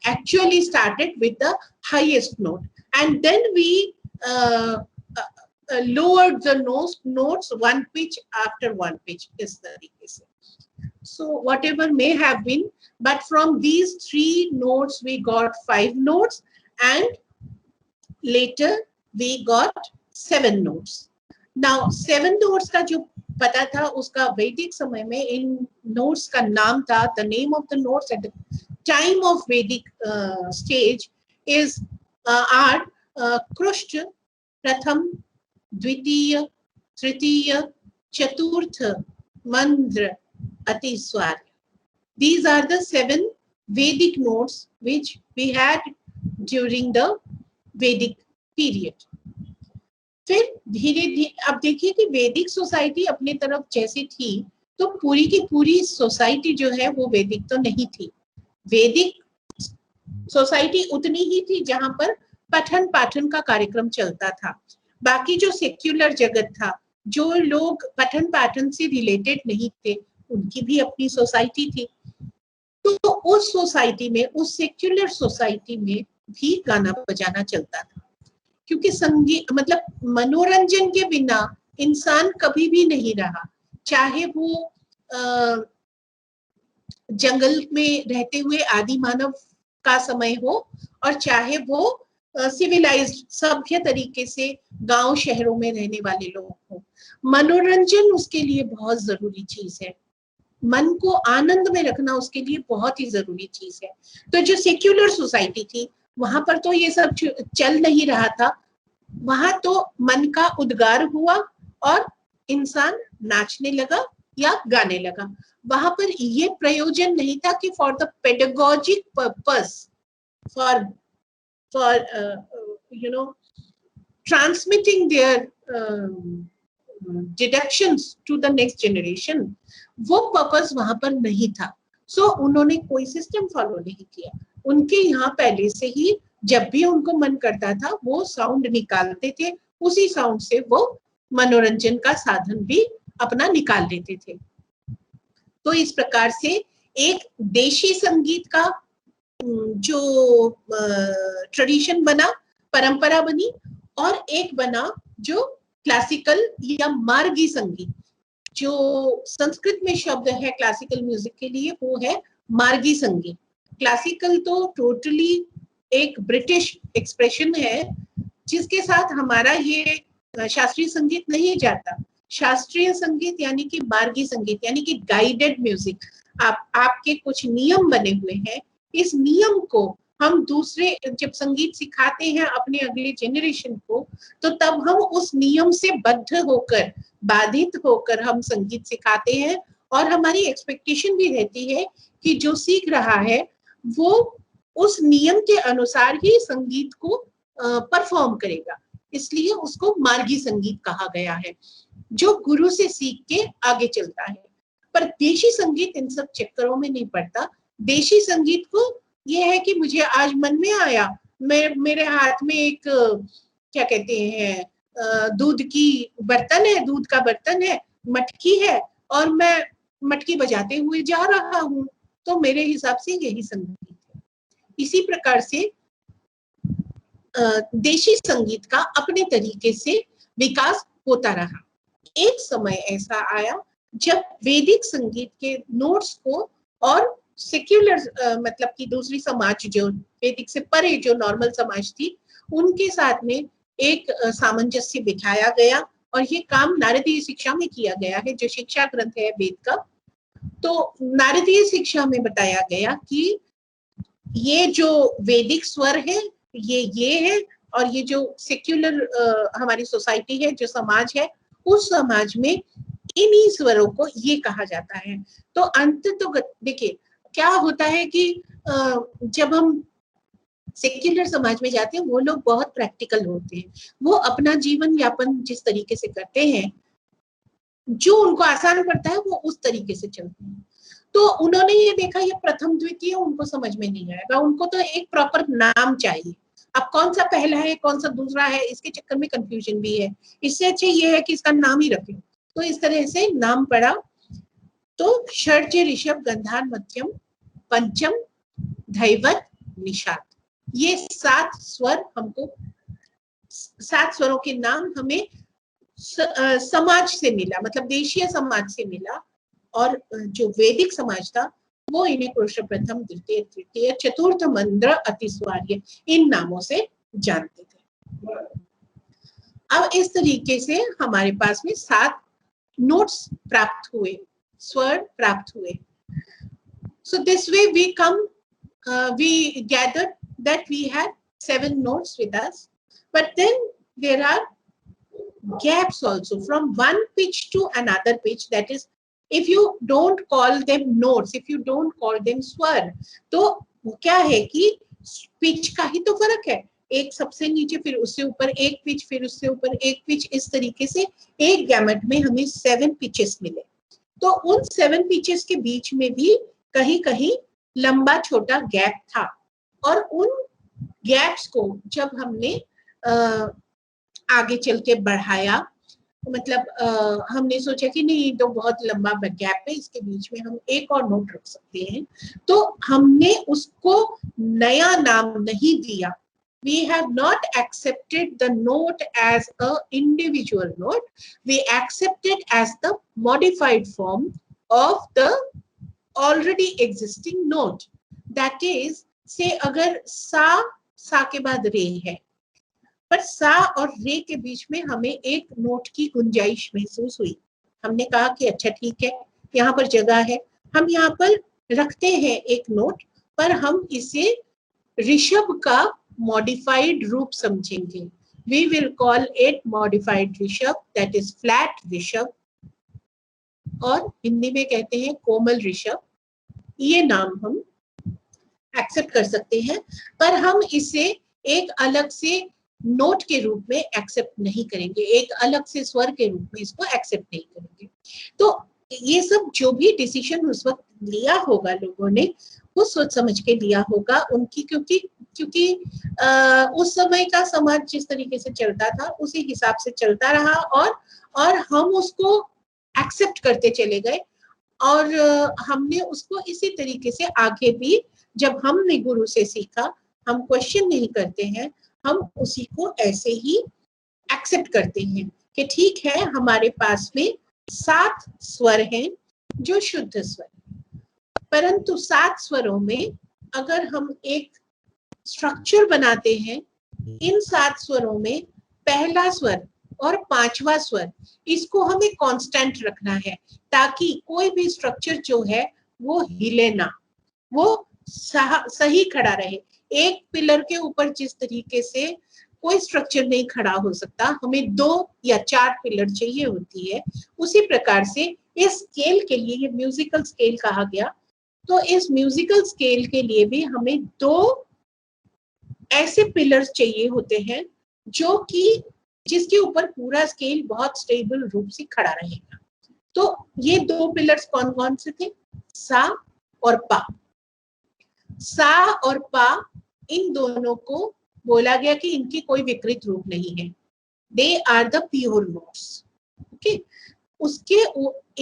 actually started with the highest note and then we lowered the notes one pitch after one pitch is तरीके से। So whatever may have been, but from these 3 notes we got 5 notes and later we got 7 notes. Now 7 notes का जो पता था उसका वैदिक समय में इन notes का नाम था, the name of the notes at the time of Vedic stage is are Krushta, Pratham, Dvitiya, Tritiya, Chaturtha, Mandra, Atiswar. These are the 7 Vedic notes which we had during the Vedic period. फिर धीरे धीरे अब देखिए कि वैदिक society अपनी तरफ जैसी थी तो पूरी की पूरी सोसाइटी जो है वो वैदिक तो नहीं थी। वैदिक सोसाइटी उतनी ही थी जहां पर पठन पाठन का कार्यक्रम चलता था। बाकी जो सेक्युलर जगत था, जो लोग पठन पाठन से रिलेटेड नहीं थे, उनकी भी अपनी सोसाइटी थी। तो उस सोसाइटी में, उस सेक्युलर सोसाइटी में भी गाना बजाना चलता था। क्योंकि संगीत मतलब मनोरंजन के बिना इंसान कभी भी नहीं रहा, चाहे वो जंगल में रहते हुए आदि मानव का समय हो और चाहे वो सिविलाइज्ड सभ्य तरीके से गांव शहरों में रहने वाले लोग हो। मनोरंजन उसके लिए बहुत जरूरी चीज है, मन को आनंद में रखना उसके लिए बहुत ही जरूरी चीज है। तो जो सेक्युलर सोसाइटी थी वहां पर तो ये सब चल नहीं रहा था, वहां तो मन का उद्गार हुआ और इंसान नाचने लगा या गाने लगा। वहां पर ये प्रयोजन नहीं था कि for the pedagogic purpose, for you know transmitting their deductions to the next generation, वो पर्पस वहां पर नहीं था। सो उन्होंने कोई सिस्टम फॉलो नहीं किया। उनके यहाँ पहले से ही जब भी उनको मन करता था वो साउंड निकालते थे, उसी साउंड से वो मनोरंजन का साधन भी अपना निकाल लेते थे। तो इस प्रकार से एक देशी संगीत का जो ट्रेडिशन बना, परंपरा बनी, और एक बना जो क्लासिकल या मार्गी संगीत, जो संस्कृत में शब्द है क्लासिकल म्यूजिक के लिए वो है मार्गी संगीत। क्लासिकल तो टोटली एक ब्रिटिश एक्सप्रेशन है जिसके साथ हमारा ये शास्त्रीय संगीत नहीं जाता। शास्त्रीय संगीत यानी कि मार्गी संगीत यानी कि गाइडेड म्यूजिक, आपके कुछ नियम बने हुए हैं, इस नियम को हम दूसरे जब संगीत सिखाते हैं अपने अगले जनरेशन को, तो तब हम उस नियम से बद्ध होकर, बाधित होकर हम संगीत सिखाते हैं, और हमारी एक्सपेक्टेशन भी रहती है कि जो सीख रहा है वो उस नियम के अनुसार ही संगीत को परफॉर्म करेगा। इसलिए उसको मार्गी संगीत कहा गया है, जो गुरु से सीख के आगे चलता है। पर देशी संगीत इन सब चक्करों में नहीं पड़ता। देशी संगीत को ये है कि मुझे आज मन में आया, मेरे हाथ में एक क्या कहते हैं दूध की बर्तन है, दूध का बर्तन है, मटकी है, और मैं मटकी बजाते हुए जा रहा हूँ, तो मेरे हिसाब से यही संगीत है। इसी प्रकार से देशी संगीत का अपने तरीके से विकास होता रहा। एक समय ऐसा आया जब वैदिक संगीत के नोट्स को और सेक्युलर मतलब कि दूसरी समाज जो वैदिक से परे जो नॉर्मल समाज थी उनके साथ में एक सामंजस्य बिठाया गया, और ये काम नारदीय शिक्षा में किया गया है, जो शिक्षा ग्रंथ है वेद का। तो नारदीय शिक्षा में बताया गया कि ये जो वैदिक स्वर है ये है, और ये जो सेक्युलर हमारी सोसाइटी है, जो समाज है, उस समाज में इन्हीं स्वरों को ये कहा जाता है। तो अंत तो देखिए क्या होता है कि जब हम सेक्युलर समाज में जाते हैं वो लोग बहुत प्रैक्टिकल होते हैं, वो अपना जीवन यापन जिस तरीके से करते हैं, जो उनको आसान पड़ता है वो उस तरीके से चलते हैं। तो उन्होंने ये देखा ये प्रथम द्वितीय उनको समझ में नहीं आएगा, उनको तो एक प्रॉपर नाम चाहिए। अब कौन सा पहला है कौन सा दूसरा है इसके चक्कर में कंफ्यूजन भी है, इससे अच्छे ये है कि इसका नाम ही रखें। तो इस तरह से नाम पड़ा। तो षड्ज ऋषभ गंधार मध्यम पंचम धैवत निषाद, ये 7 स्वर हमको, 7 स्वरों के नाम हमें समाज से मिला, मतलब देशीय समाज से मिला, और जो वैदिक समाज था वो इन्हें पुरुष प्रथम द्वितीय तृतीय चतुर्थ मंद्र अतिस्वार्य इन नामों से जानते थे। अब इस तरीके से हमारे पास में 7 नोट्स प्राप्त हुए, स्वर प्राप्त हुए। So this way we gathered that we had 7 notes with us, but then there are gaps also from one pitch to another pitch. That is, if you don't call them notes, if you don't call them स्वर, तो क्या है कि pitch का ही तो फर्क है, एक सबसे नीचे फिर उससे ऊपर एक पिच, फिर उससे ऊपर एक पिच, इस तरीके से एक गैमेट में हमें 7 पिचेस मिले। तो उन 7 पिचेस के बीच में भी कहीं कहीं लंबा छोटा गैप था, और उन गैप्स को जब हमने आगे चल के बढ़ाया, मतलब हमने सोचा कि नहीं तो बहुत लंबा गैप है, इसके बीच में हम एक और नोट रख सकते हैं। तो हमने उसको नया नाम नहीं दिया, we have not accepted the note as a individual note. We accept it as the modified form of the already existing note. That is, say अगर सा के बाद रे है, पर सा और रे के बीच में हमें एक नोट की गुंजाइश महसूस हुई. हमने कहा कि अच्छा ठीक है, यहाँ पर जगह है, हम यहाँ पर रखते हैं एक नोट, पर हम इसे ऋषभ का मॉडिफाइड रूप समझेंगे. We will call it modified Rishabh, that is flat Rishabh, और हिंदी में कहते हैं कोमल ऋषभ. ये नाम हम एक्सेप्ट कर सकते हैं, पर हम इसे एक अलग से नोट के रूप में एक्सेप्ट नहीं करेंगे, एक अलग से स्वर के रूप में इसको एक्सेप्ट नहीं करेंगे. तो ये सब जो भी डिसीजन उस वक्त लिया होगा लोगों ने, वो सोच समझ के लिया होगा उनकी, क्योंकि उस समय का समाज जिस तरीके से चलता था उसी हिसाब से चलता रहा, और हम उसको एक्सेप्ट करते चले गए, और हमने उसको इसी तरीके से आगे भी, जब हमने गुरु से सीखा, हम क्वेश्चन नहीं करते हैं, हम उसी को ऐसे ही एक्सेप्ट करते हैं कि ठीक है, हमारे पास में 7 स्वर हैं जो शुद्ध स्वर, परंतु 7 स्वरों में अगर हम एक स्ट्रक्चर बनाते हैं, इन 7 स्वरों में पहला स्वर और 5वां स्वर, इसको हमें कांस्टेंट रखना है, ताकि कोई भी स्ट्रक्चर जो है वो हिले ना, वो सही खड़ा रहे. एक पिलर के ऊपर जिस तरीके से कोई स्ट्रक्चर नहीं खड़ा हो सकता, हमें 2 या 4 पिलर चाहिए होती है, उसी प्रकार से इस स्केल के लिए, ये म्यूजिकल स्केल कहा गया, तो इस म्यूजिकल स्केल के लिए भी हमें 2 ऐसे पिलर्स चाहिए होते हैं जो कि जिसके ऊपर पूरा स्केल बहुत स्टेबल रूप से खड़ा रहेगा. तो ये 2 पिलर्स कौन कौन से थे? सा और पा. सा और पा, इन दोनों को बोला गया कि इनकी कोई विकृत रूप नहीं है. They are the pure notes. Okay. उसके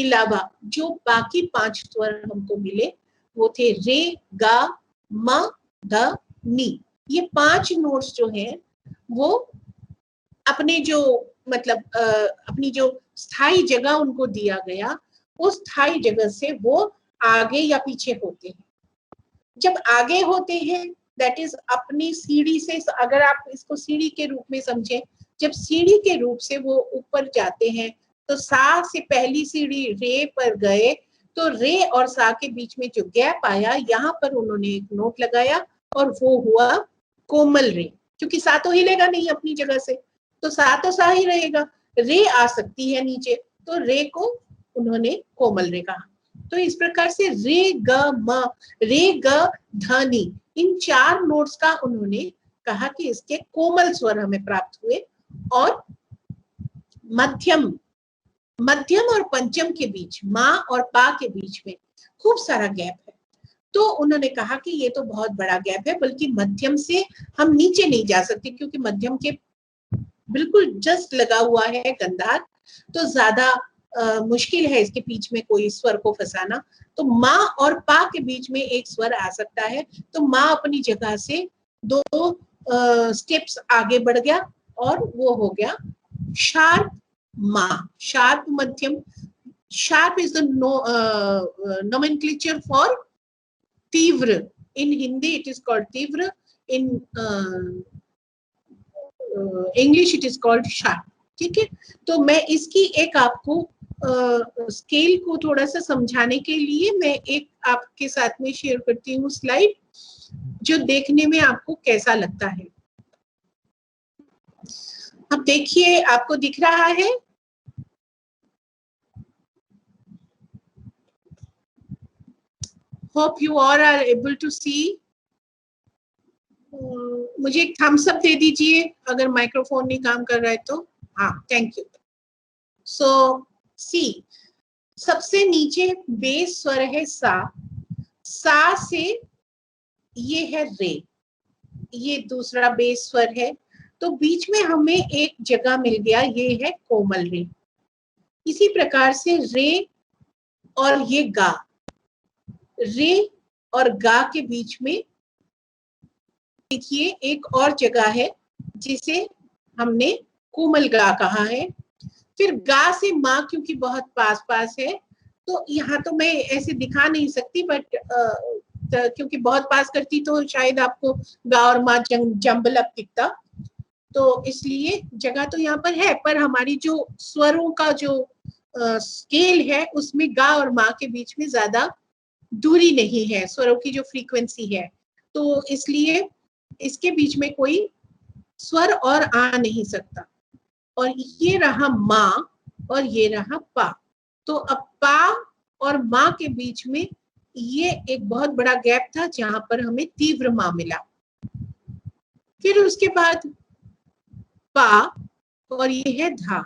अलावा जो बाकी 5 स्वर हमको मिले वो थे रे, गा, म, ध, नी. ये 5 नोट्स जो हैं वो अपने जो मतलब अपनी जो स्थायी जगह उनको दिया गया, उस स्थायी जगह से वो आगे या पीछे होते हैं. जब आगे होते हैं, दैट इज अपनी सीढ़ी से, अगर आप इसको सीढ़ी के रूप में समझें, जब सीढ़ी के रूप से वो ऊपर जाते हैं, तो सा से पहली सीढ़ी रे पर गए, तो रे और सा के बीच में जो गैप आया, यहाँ पर उन्होंने एक नोट लगाया और वो हुआ कोमल रे. क्योंकि सा तो हिलेगा नहीं अपनी जगह से, तो सा ही रहेगा. रे आ सकती है नीचे, तो रे को उन्होंने कोमल रे कहा. तो इस प्रकार से रे, ग, म, रे, ग, ध, नी, इन 4 नोट्स का उन्होंने कहा कि इसके कोमल स्वर हमें प्राप्त हुए, और मध्यम और पंचम के बीच, माँ और पा के बीच में खूब सारा गैप है. तो उन्होंने कहा कि ये तो बहुत बड़ा गैप है, बल्कि मध्यम से हम नीचे नहीं जा सकते, क्योंकि मध्यम के बिल्कुल जस्ट लगा हुआ है गंधार, तो ज्यादा मुश्किल है इसके बीच में कोई स्वर को फंसाना. तो माँ और पा के बीच में एक स्वर आ सकता है, तो माँ अपनी जगह से 2 स्टेप्स आगे बढ़ गया, और वो हो गया शार्प माँ. शार्प मध्यम. Sharp is the nomenclature for तीव्र. In Hindi it is called तीव्र. In English it is called sharp. ठीक है. तो मैं इसकी एक आपको स्केल को थोड़ा सा समझाने के लिए मैं एक आपके साथ में शेयर करती हूँ स्लाइड, जो देखने में आपको कैसा लगता है. अब देखिए, आपको दिख रहा है? Hope you all are able to see. मुझे एक थम्स अप दे दीजिए अगर माइक्रोफोन नहीं काम कर रहा है तो. हाँ, थैंक यू. सो सी, सबसे नीचे बेस स्वर है सा. सा से ये है रे, ये दूसरा बेस स्वर है, तो बीच में हमें एक जगह मिल गया, ये है कोमल रे. इसी प्रकार से रे और ये गा, रे और गा के बीच में देखिए एक और जगह है जिसे हमने कोमल गा कहा है। फिर गा से माँ क्योंकि बहुत पास पास है, तो यहाँ तो मैं ऐसे दिखा नहीं सकती, बट क्योंकि बहुत पास करती तो शायद आपको गा और माँ जंबलक दिखता, तो इसलिए जगह तो यहाँ पर है, पर हमारी जो स्वरों का जो स्केल है उसमें गा और माँ के बीच में ज्यादा दूरी नहीं है, स्वरों की जो फ्रीक्वेंसी है, तो इसलिए इसके बीच में कोई स्वर और आ नहीं सकता। और ये रहा माँ और ये रहा पा, तो अब पा और माँ के बीच में ये एक बहुत बड़ा गैप था जहां पर हमें तीव्र माँ मिला। फिर उसके बाद पा और ये है धा।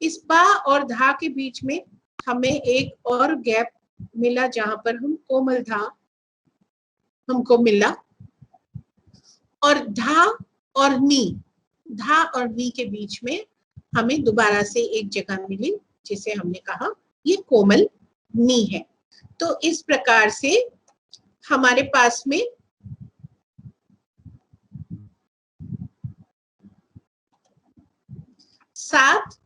इस पा और धा के बीच में हमें एक और गैप मिला जहां पर हम कोमल धा हमको मिला। और धा और नी, धा और नी के बीच में हमें दोबारा से एक जगह मिली जिसे हमने कहा ये कोमल नी है। तो इस प्रकार से हमारे पास में सात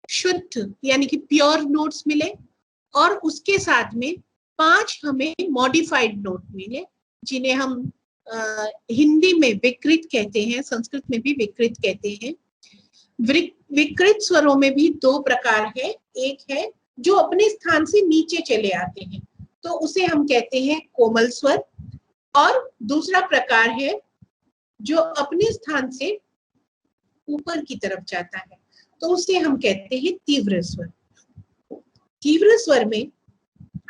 शुद्ध यानी कि प्योर नोट्स मिले और उसके साथ में 5 हमें मॉडिफाइड नोट मिले जिन्हें हम हिंदी में विकृत कहते हैं, संस्कृत में भी विकृत कहते हैं। विकृत स्वरों में भी 2 प्रकार है, एक है जो अपने स्थान से नीचे चले आते हैं तो उसे हम कहते हैं कोमल स्वर, और दूसरा प्रकार है जो अपने स्थान से ऊपर की तरफ जाता है तो उसे हम कहते हैं तीव्र स्वर। तीव्र स्वर में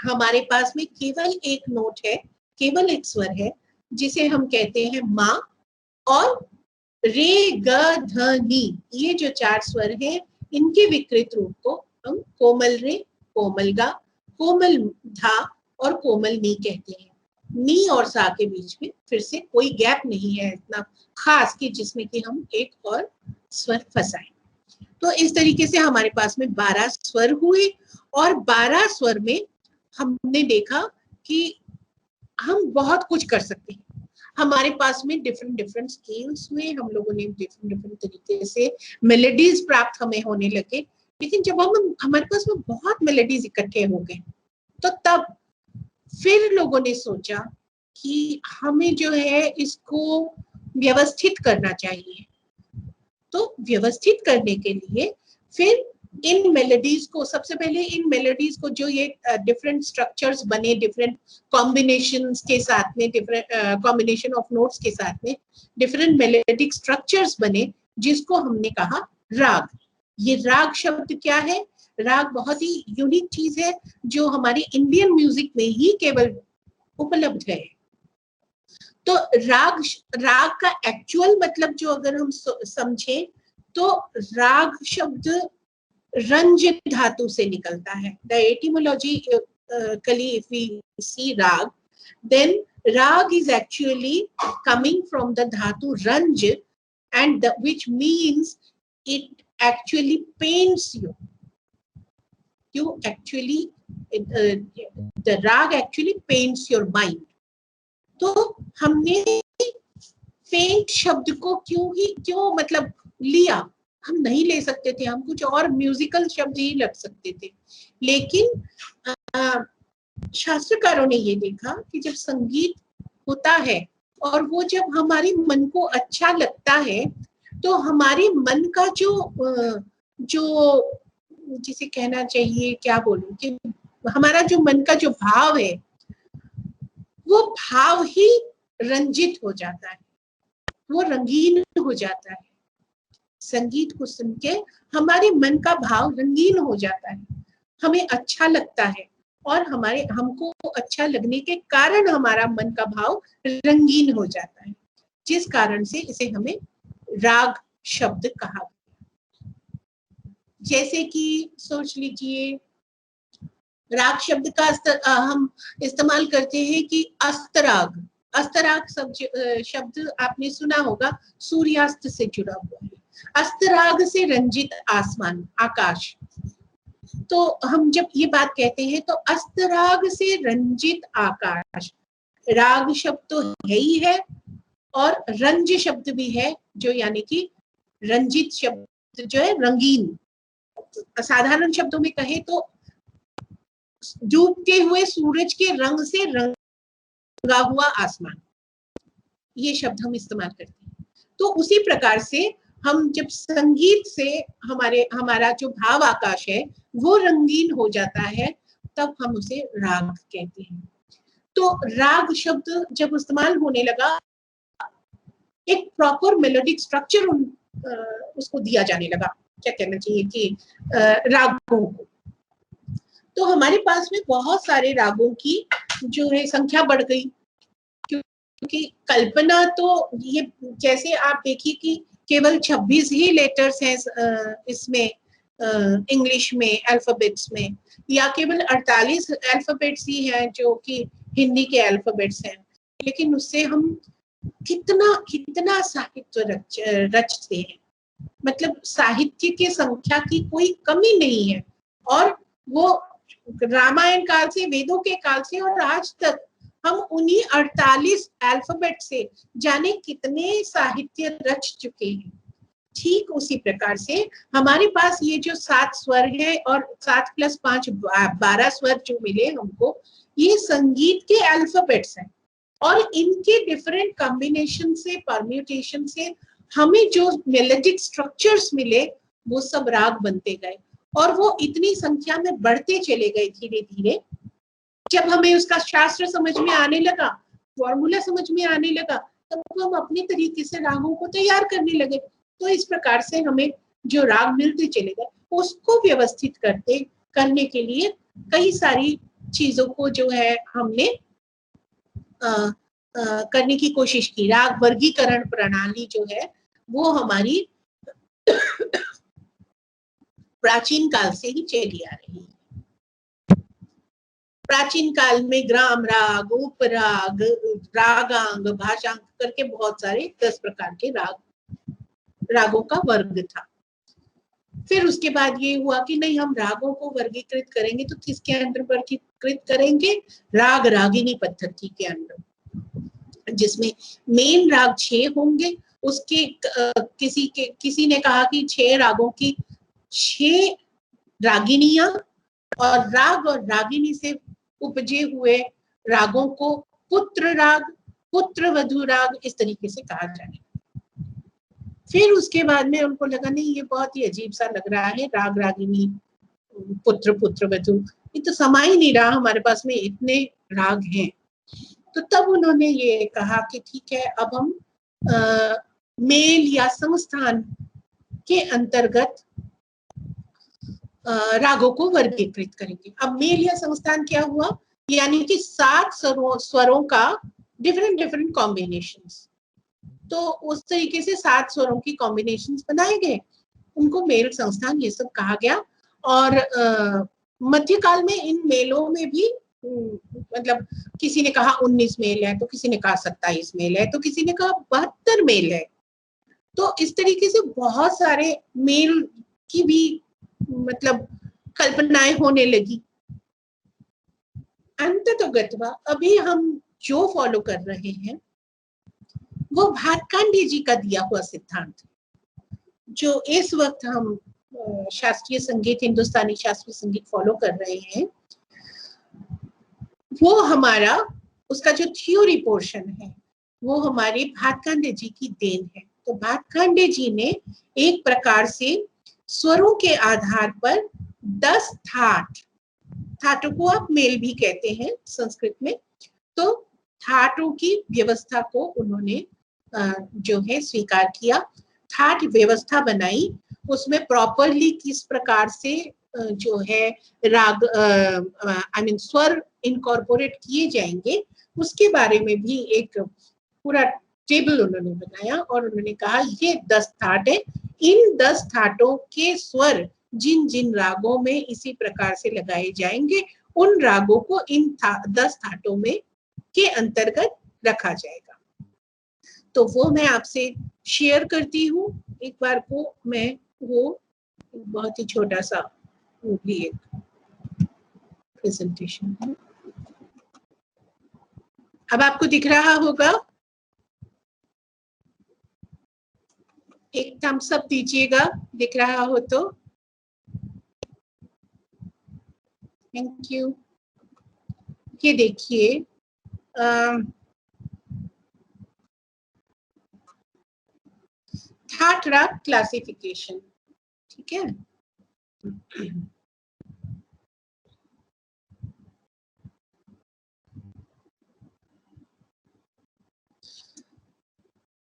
हमारे पास में केवल एक नोट है, केवल एक स्वर है जिसे हम कहते हैं माँ, और रे ग ध नी, ये जो 4 स्वर हैं इनके विकृत रूप को हम कोमल रे, कोमल गा, कोमल धा और कोमल नी कहते हैं। नी और सा के बीच में फिर से कोई गैप नहीं है इतना खास कि जिसमें कि हम एक और स्वर फंसाएं। तो इस तरीके से हमारे पास में 12 स्वर हुए और 12 स्वर में हमने देखा कि हम बहुत कुछ कर सकते हैं। हमारे पास में डिफरेंट स्केल्स हुए, हम लोगों ने डिफरेंट तरीके से मेलोडीज प्राप्त हमें होने लगे। लेकिन जब हम हमारे पास में बहुत मेलोडीज इकट्ठे हो गए तो तब फिर लोगों ने सोचा कि हमें जो है इसको व्यवस्थित करना चाहिए। तो व्यवस्थित करने के लिए फिर इन मेलोडीज को, सबसे पहले इन मेलोडीज को जो ये डिफरेंट स्ट्रक्चर्स बने, डिफरेंट कॉम्बिनेशंस के साथ में, डिफरेंट कॉम्बिनेशन ऑफ नोट्स के साथ में डिफरेंट मेलोडिक स्ट्रक्चर्स बने जिसको हमने कहा राग। ये राग शब्द क्या है? राग बहुत ही यूनिक चीज है जो हमारी इंडियन म्यूजिक में ही केवल उपलब्ध है। तो राग का एक्चुअल मतलब जो अगर हम समझें तो राग शब्द रंज धातु से निकलता है। The etymologically if we see rag, then rag is actually coming from the dhatu ranj, and which means it actually pains you. You actually the rag actually paints your mind. तो हमने पेंट शब्द को क्यों मतलब लिया? हम नहीं ले सकते थे, हम कुछ और म्यूजिकल शब्द ही लग सकते थे, लेकिन शास्त्रकारों ने ये देखा कि जब संगीत होता है और वो जब हमारे मन को अच्छा लगता है तो हमारे मन का जो जिसे कहना चाहिए, क्या बोलूं, कि हमारा जो मन का जो भाव है वो भाव ही रंजित हो जाता है, वो रंगीन हो जाता है। संगीत को सुन के हमारे मन का भाव रंगीन हो जाता है, हमें अच्छा लगता है, और हमको अच्छा लगने के कारण हमारा मन का भाव रंगीन हो जाता है, जिस कारण से इसे हमें राग शब्द कहा गया। जैसे कि सोच लीजिए, राग शब्द का हम इस्तेमाल करते हैं कि अस्तराग। अस्तराग शब्द आपने सुना होगा, सूर्यास्त से जुड़ा हुआ है। अस्तराग से रंजित आसमान, आकाश। तो हम जब ये बात कहते हैं तो अस्तराग से रंजित आकाश, राग शब्द तो है ही है, और रंज शब्द भी है, जो यानी कि रंजित शब्द जो है रंगीन। साधारण शब्दों में कहे तो डूबते हुए सूरज के रंग से रंगा हुआ आसमान, ये शब्द हम इस्तेमाल करते हैं। तो उसी प्रकार से हम जब संगीत से हमारा जो भाव आकाश है वो रंगीन हो जाता है, तब हम उसे राग कहते हैं। तो राग शब्द जब इस्तेमाल होने लगा, एक प्रॉपर मेलोडिक स्ट्रक्चर उसको दिया जाने लगा, क्या कहना चाहिए कि रागों को। तो हमारे पास में बहुत सारे रागों की जो है संख्या बढ़ गई, क्योंकि कल्पना तो ये, जैसे आप देखिए कि केवल 26 ही लेटर्स हैं इसमें इंग्लिश में अल्फाबेट्स में, या केवल 48 अल्फाबेट्स ही हैं जो कि हिंदी के अल्फाबेट्स हैं, लेकिन उससे हम कितना साहित्य रचते हैं। मतलब साहित्य की संख्या की कोई कमी नहीं है, और वो रामायण काल से, वेदों के काल से और आज तक हम उन्हीं 48 अल्फाबेट से जाने कितने साहित्य रच चुके हैं। ठीक उसी प्रकार से हमारे पास ये जो 7 स्वर है और 7 + 5 12 स्वर जो मिले हमको, ये संगीत के अल्फाबेट्स हैं, और इनके डिफरेंट कॉम्बिनेशन से, परम्यूटेशन से हमें जो मेलोडिक स्ट्रक्चर्स मिले वो सब राग बनते गए, और वो इतनी संख्या में बढ़ते चले गए धीरे धीरे। जब हमें उसका शास्त्र समझ में आने लगा, फॉर्मूला समझ में आने लगा, तब हम अपने तरीके से रागों को तैयार करने लगे। तो इस प्रकार से हमें जो राग मिलते चले गए, उसको व्यवस्थित करने के लिए कई सारी चीजों को जो है हमने करने की कोशिश की। राग वर्गीकरण प्रणाली जो है वो हमारी प्राचीन काल से ही चली आ रही है। प्राचीन काल में ग्राम राग, उपराग, रागांग, भाषांग करके बहुत सारे 10 प्रकार के रागों का वर्ग था। फिर उसके बाद ये हुआ कि नहीं, हम रागों को वर्गीकृत करेंगे तो किसके अंदर वर्गीकृत करेंगे? राग रागिनी पद्धति के अंदर, जिसमें मेन राग 6 होंगे। उसके किसी ने कहा कि 6 रागों की 6 रागिनियां, और राग और रागिनी से उपजे हुए रागों को पुत्र राग, पुत्र वधु राग, इस तरीके से कहा जाए। फिर उसके बाद में उनको लगा नहीं, ये बहुत ही अजीब सा लग रहा है, राग रागिनी पुत्र वधु, ये तो समा ही नहीं रहा हमारे पास में, इतने राग हैं। तो तब उन्होंने ये कहा कि ठीक है, अब हम मेल या संस्थान के अंतर्गत रागों को वर्गीकृत करेंगे। अब मेल या संस्थान क्या हुआ? यानी कि 7 स्वरों का डिफरेंट कॉम्बिनेशंस। तो उस तरीके से 7 स्वरों की कॉम्बिनेशंस बनाए गए, उनको मेल संस्थान ये सब कहा गया। और मध्यकाल में इन मेलों में भी मतलब किसी ने कहा 19 मेल है, तो किसी ने कहा 27 मेल है, तो किसी ने कहा 72 मेल है। तो इस तरीके से बहुत सारे मेल की भी मतलब कल्पनाएं होने लगी। अंततोगत्वा अभी हम जो फॉलो कर रहे हैं वो भातखंडे जी का दिया हुआ सिद्धांत, जो इस वक्त हम शास्त्रीय संगीत, हिंदुस्तानी शास्त्रीय संगीत फॉलो कर रहे हैं, वो हमारा उसका जो थ्योरी पोर्शन है वो हमारे भातखंडे जी की देन है। तो भातखंडे जी ने एक प्रकार से स्वरों के आधार पर 10 थाटों को आप मेल भी कहते हैं संस्कृत में, तो थाटों की व्यवस्था को उन्होंने जो है स्वीकार किया, थाट व्यवस्था बनाई। उसमें प्रॉपरली किस प्रकार से जो है राग स्वर इनकॉर्पोरेट किए जाएंगे, उसके बारे में भी एक पूरा टेबल उन्होंने बनाया, और उन्होंने कहा ये 10 थाट है, इन 10 थाटों के स्वर जिन जिन रागों में इसी प्रकार से लगाए जाएंगे, उन रागों को इन 10 थाटों में के अंतर्गत रखा जाएगा। तो वो मैं आपसे शेयर करती हूँ एक बार को, मैं वो बहुत ही छोटा सा वो भी एक प्रेजेंटेशन है। अब आपको दिख रहा होगा एक थम्स अप दीजिएगा दिख रहा हो तो। Thank you. ये देखिए थाट राग क्लासिफिकेशन, ठीक है।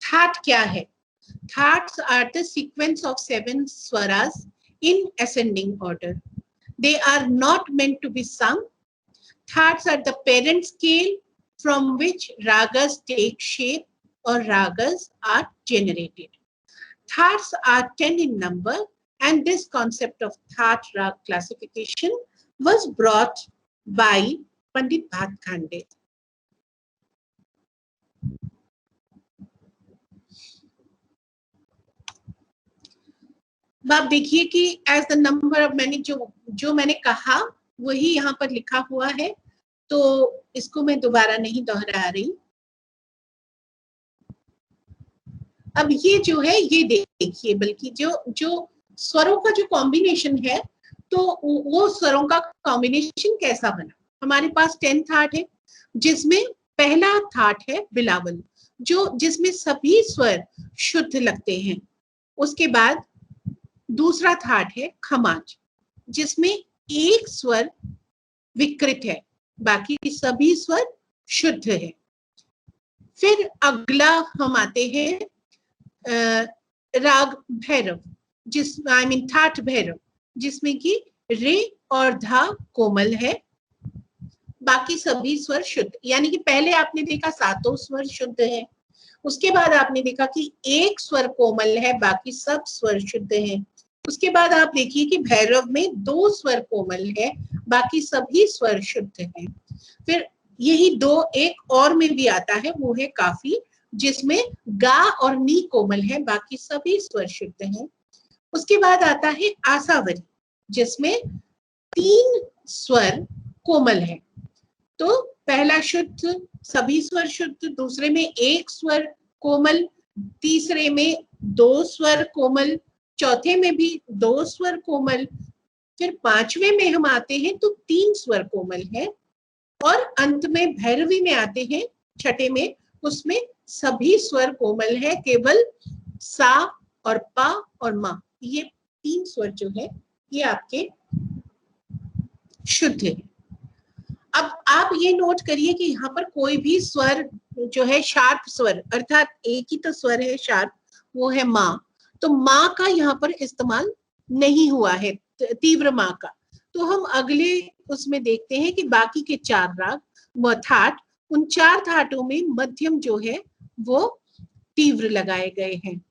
थाट क्या है? Thats are the sequence of 7 swaras in ascending order. They are not meant to be sung. Thats are the parent scale from which ragas take shape or ragas are generated. Thats are 10 in number, and this concept of That rag classification was brought by Pandit Bhatkhande. आप देखिए कि as the number of, मैंने जो मैंने कहा वही यहाँ पर लिखा हुआ है, तो इसको मैं दोबारा नहीं दोहरा रही। अब ये जो है ये देखिए, बल्कि जो स्वरों का जो कॉम्बिनेशन है, तो वो स्वरों का कॉम्बिनेशन कैसा बना। हमारे पास 10 थाट है, जिसमें पहला थाट है बिलावल, जिसमें सभी स्वर शुद्ध लगते हैं। उसके बाद दूसरा थाट है खमाज, जिसमें एक स्वर विकृत है, बाकी सभी स्वर शुद्ध है। फिर अगला हम आते हैं राग भैरव, थाट भैरव, जिसमें कि रे और धा कोमल है, बाकी सभी स्वर शुद्ध। यानी कि पहले आपने देखा सातों स्वर शुद्ध है, उसके बाद आपने देखा कि एक स्वर कोमल है, बाकी सब स्वर शुद्ध है। उसके बाद आप देखिए कि भैरव में 2 स्वर कोमल है, बाकी सभी स्वर शुद्ध हैं। फिर यही 2 एक और में भी आता है, वो है काफी, जिसमें गा और नी कोमल है, बाकी सभी स्वर शुद्ध हैं। उसके बाद आता है आसावरी, जिसमें 3 स्वर कोमल है। तो पहला शुद्ध, सभी स्वर शुद्ध, दूसरे में 1 स्वर कोमल, तीसरे में 2 स्वर कोमल, चौथे में भी 2 स्वर कोमल, फिर 5वें में हम आते हैं तो 3 स्वर कोमल है, और अंत में भैरवी में आते हैं छठे में, उसमें सभी स्वर कोमल है, केवल सा और पा और मा, ये 3 स्वर जो है ये आपके शुद्ध है। अब आप ये नोट करिए कि यहाँ पर कोई भी स्वर जो है शार्प स्वर, अर्थात एक ही तो स्वर है शार्प, वो है माँ, तो माँ का यहाँ पर इस्तेमाल नहीं हुआ है, तीव्र माँ का। तो हम अगले उसमें देखते हैं कि बाकी के 4 राग व थाट, उन 4 थाटों में मध्यम जो है वो तीव्र लगाए गए हैं।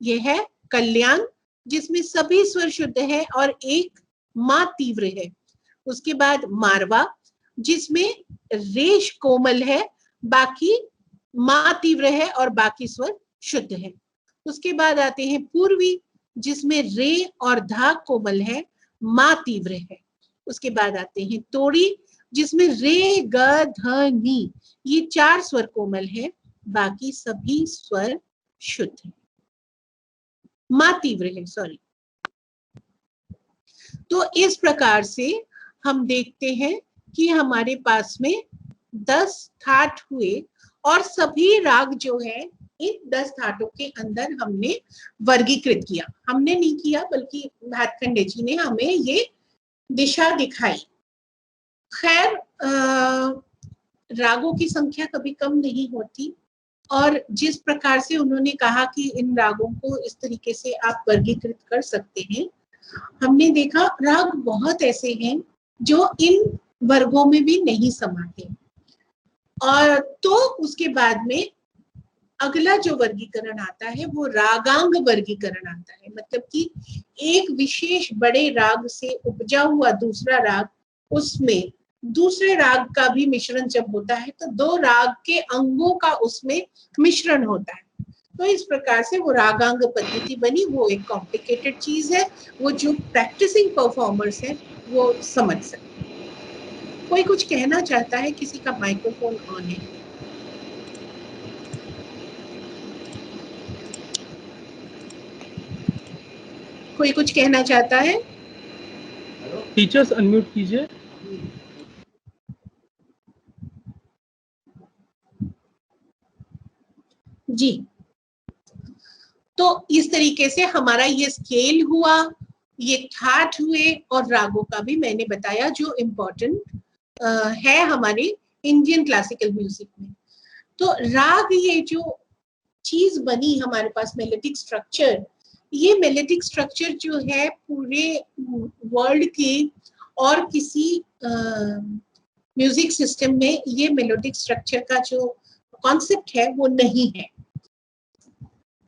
यह है कल्याण, जिसमें सभी स्वर शुद्ध है और एक माँ तीव्र है। उसके बाद मारवा, जिसमें रेश कोमल है, बाकी माँ तीव्र है और बाकी स्वर शुद्ध है। उसके बाद आते हैं पूर्वी, जिसमें रे और धा कोमल है, माँ तीव्र है। उसके बाद आते हैं तोड़ी, जिसमें रे ग ध नी, ये 4 स्वर कोमल है, बाकी सभी स्वर शुद्ध है, माँ तीव्र है, सॉरी। तो इस प्रकार से हम देखते हैं कि हमारे पास में 10 थाट हुए, और सभी राग जो है इन 10 थाटों के अंदर हमने वर्गीकृत किया। हमने नहीं किया, बल्कि भातखंडे जी ने हमें ये दिशा दिखाई। खैर, रागों की संख्या कभी कम नहीं होती, और जिस प्रकार से उन्होंने कहा कि इन रागों को इस तरीके से आप वर्गीकृत कर सकते हैं, हमने देखा राग बहुत ऐसे हैं जो इन वर्गों में भी नहीं समाते। और तो उसके बाद में अगला जो वर्गीकरण आता है वो रागांग वर्गीकरण आता है, मतलब कि एक विशेष बड़े राग से उपजा हुआ दूसरा राग, उसमें दूसरे राग का भी मिश्रण जब होता है तो 2 राग के अंगों का उसमें मिश्रण होता है। तो इस प्रकार से वो रागांग पद्धति बनी। वो एक कॉम्प्लिकेटेड चीज है, वो जो प्रैक्टिसिंग परफॉर्मर्स है वो समझ सकते हैं। कोई कुछ कहना चाहता है? किसी का माइक्रोफोन ऑन है? कोई कुछ कहना चाहता है? टीचर्स अनम्यूट कीजिए। जी, तो इस तरीके से हमारा ये स्केल हुआ, ये ठाट हुए, और रागों का भी मैंने बताया जो इम्पोर्टेंट है हमारे इंडियन क्लासिकल म्यूजिक में। तो राग, ये जो चीज बनी हमारे पास मेलोडिक स्ट्रक्चर, ये मेलोडिक स्ट्रक्चर जो है पूरे वर्ल्ड के और किसी म्यूजिक सिस्टम में ये मेलोडिक स्ट्रक्चर का जो कॉन्सेप्ट है वो नहीं है।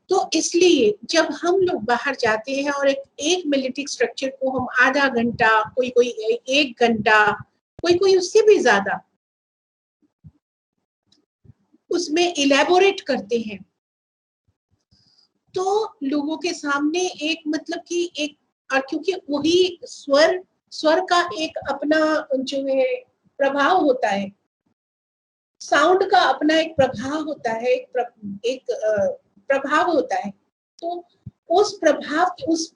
तो इसलिए जब हम लोग बाहर जाते हैं और एक मेलोडिक स्ट्रक्चर को हम आधा घंटा, कोई 1 घंटा, कोई उससे भी ज्यादा उसमें इलेबोरेट करते हैं, तो लोगों के सामने एक मतलब कि एक, और क्योंकि वही स्वर का एक अपना जो है प्रभाव होता है, साउंड का अपना एक प्रभाव होता है, एक प्रभाव होता है, तो उस प्रभाव, उस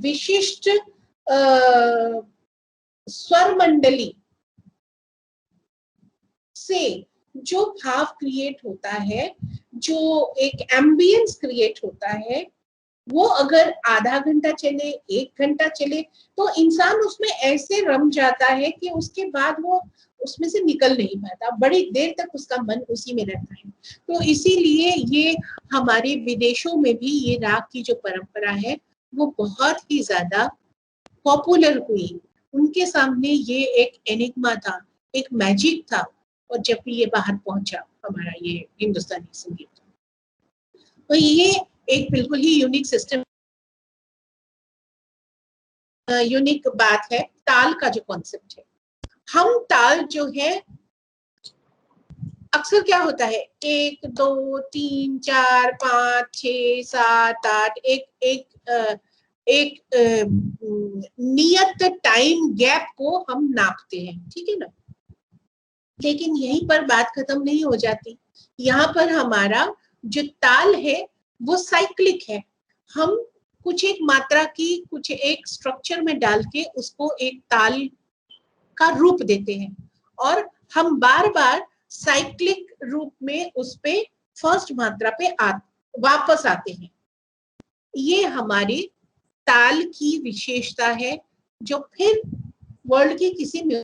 विशिष्ट स्वर मंडली से जो भाव क्रिएट होता है, जो एक एम्बियंस क्रिएट होता है, वो अगर आधा घंटा चले, 1 घंटा चले, तो इंसान उसमें ऐसे रम जाता है कि उसके बाद वो उसमें से निकल नहीं पाता, बड़ी देर तक उसका मन उसी में रहता है। तो इसीलिए ये हमारे विदेशों में भी ये राग की जो परंपरा है वो बहुत ही ज्यादा पॉपुलर हुई। उनके सामने ये एक एनिग्मा था, एक मैजिक था, और जब भी ये बाहर पहुंचा हमारा ये हिंदुस्तानी संगीत, तो ये एक बिल्कुल ही यूनिक सिस्टम, यूनिक बात है ताल का जो कॉन्सेप्ट है। हम ताल जो है अक्सर क्या होता है 1 2 3 4 5 6 7 8 एक नियत टाइम गैप को हम नापते हैं, ठीक है ना। लेकिन यहीं पर बात खत्म नहीं हो जाती। यहाँ पर हमारा जो ताल है वो साइक्लिक है। हम कुछ एक मात्रा की कुछ एक स्ट्रक्चर में डाल के उसको एक ताल का रूप देते हैं, और हम बार बार साइक्लिक रूप में उस पे फर्स्ट मात्रा पे वापस आते हैं। ये हमारी ताल की विशेषता है, जो फिर वर्ल्ड की किसी में।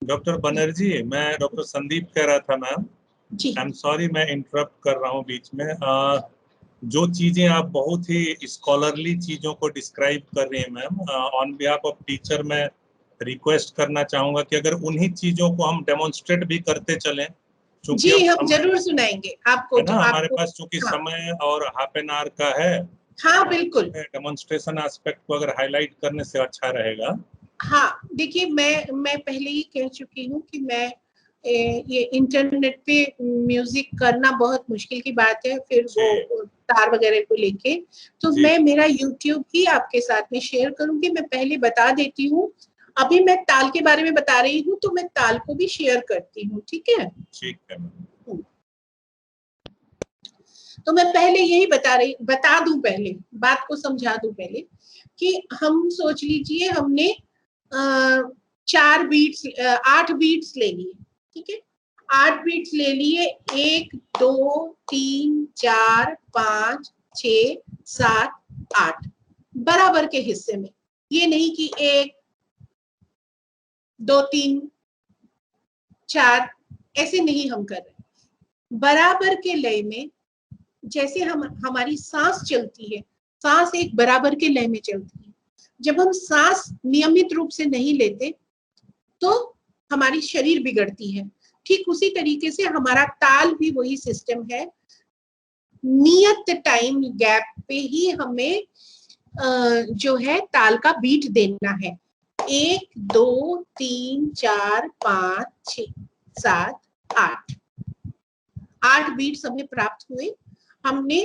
डॉक्टर बनर्जी, मैं डॉक्टर संदीप कह रहा था मैम। जी, आई एम सॉरी, मैं इंटरप्ट कर रहा हूँ बीच में। जो चीजें आप बहुत ही स्कॉलरली चीजों को डिस्क्राइब कर रही हैं ma'am, on behalf of teacher मैं रिक्वेस्ट करना चाहूंगा कि अगर उन्हीं चीजों को हम डेमोन्स्ट्रेट भी करते चलें, जी हम जरूर सुनाएंगे आपको। है ना, हमारे पास चूंकि हाँ, समय और हाफ एन आवर का है। हाँ बिल्कुल, डेमोन्स्ट्रेशन एस्पेक्ट को अगर हाईलाइट करने से अच्छा रहेगा। हाँ देखिए, मैं पहले ही कह चुकी हूँ कि मैं ये इंटरनेट पे म्यूजिक करना बहुत मुश्किल की बात है, फिर वो तार वगैरह को लेके, तो मैं मेरा यूट्यूब ही आपके साथ में शेयर करूंगी। मैं पहले बता देती हूँ, अभी मैं ताल के बारे में बता रही हूँ तो मैं ताल को भी शेयर करती हूँ, ठीक है। ठीक है। तो मैं पहले यही बता दूं, पहले बात को समझा दूं पहले, कि हम सोच लीजिए हमने 8 बीट्स ले लिए, ठीक है। 8 बीट्स ले लिए, 1 2 3 4 5 6 7 8 बराबर के हिस्से में। ये नहीं कि 1 2 3 4 ऐसे नहीं हम कर रहे, बराबर के लय में। जैसे हमारी सांस चलती है, सांस एक बराबर के लय में चलती है। जब हम सांस नियमित रूप से नहीं लेते तो हमारी शरीर बिगड़ती है। ठीक उसी तरीके से हमारा ताल भी वही सिस्टम है, नियत टाइम गैप पे ही हमें जो है ताल का बीट देना है। 1 2 3 4 5 6 7 8 बीट्स हमें प्राप्त हुए। हमने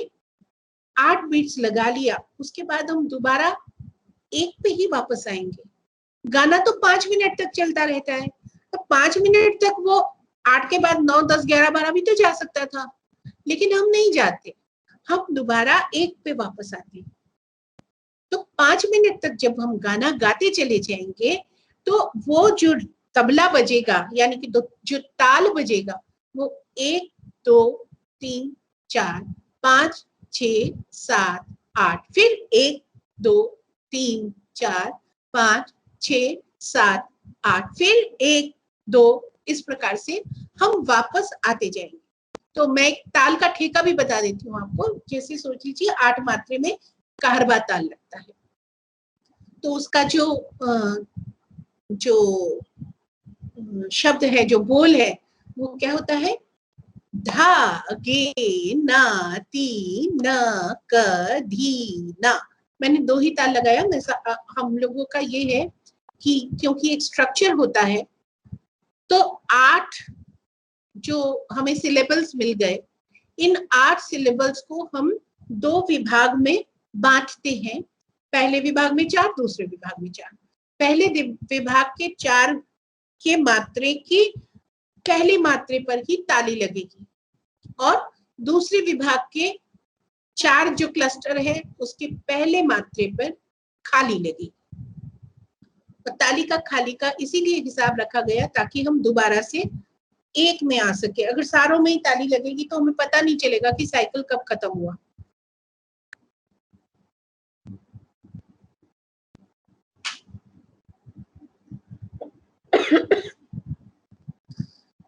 8 बीट्स लगा लिया, उसके बाद हम दोबारा 1 पे ही वापस आएंगे। गाना तो 5 मिनट तक चलता रहता है, तो 5 मिनट तक वो 8 के बाद 9 10 11 12 भी तो जा सकता था, लेकिन हम नहीं जाते। हम दोबारा 1 पे वापस आते हैं। तो 5 मिनट तक जब हम गाना गाते चले जाएंगे तो वो जो तबला बजेगा यानी कि जो ताल बजेगा वो 1 2 3 4 5 6 7 8, फिर 1 2 3 4 5 6 7 8, फिर 1 2, इस प्रकार से हम वापस आते जाएंगे। तो मैं ताल का ठेका भी बता देती हूँ आपको। जैसे सोच लीजिए 8 मात्रे में कहरबा ताल लगता है, तो उसका जो शब्द है, जो बोल है, वो क्या होता है? धा गे ना ती न क धी ना। मैंने 2 ही ताल लगाया। हम लोगों का ये है कि क्योंकि एक स्ट्रक्चर होता है तो 8 जो हमें सिलेबल्स मिल गए, इन 8 सिलेबल्स को हम 2 विभाग में बांटते हैं। पहले विभाग में 4, दूसरे विभाग में 4। पहले विभाग के 4 के मात्रे की पहली मात्रे पर ही ताली लगेगी और दूसरे विभाग के 4 जो क्लस्टर है उसके पहले मात्रे पर खाली लगेगी। ताली का खाली का इसीलिए हिसाब रखा गया ताकि हम दोबारा से 1 में आ सके। अगर सारों में ही ताली लगेगी तो हमें पता नहीं चलेगा कि साइकिल कब खत्म हुआ।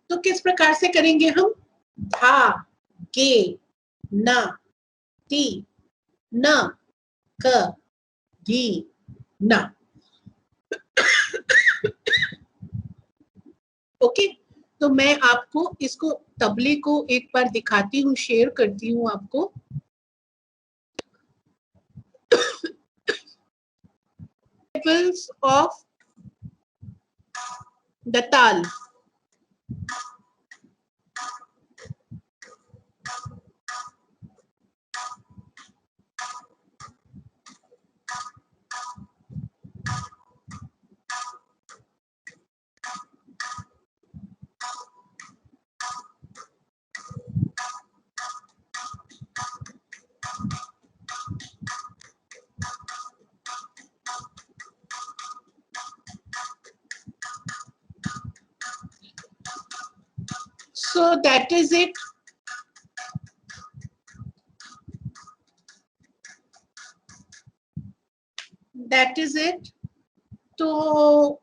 तो किस प्रकार से करेंगे हम? धा गे ना ती न क धी ना। ओके, तो मैं आपको इसको तबले को एक बार दिखाती हूँ, शेयर करती हूँ आपको। Levels of the ताल। So that is it. That is it. तो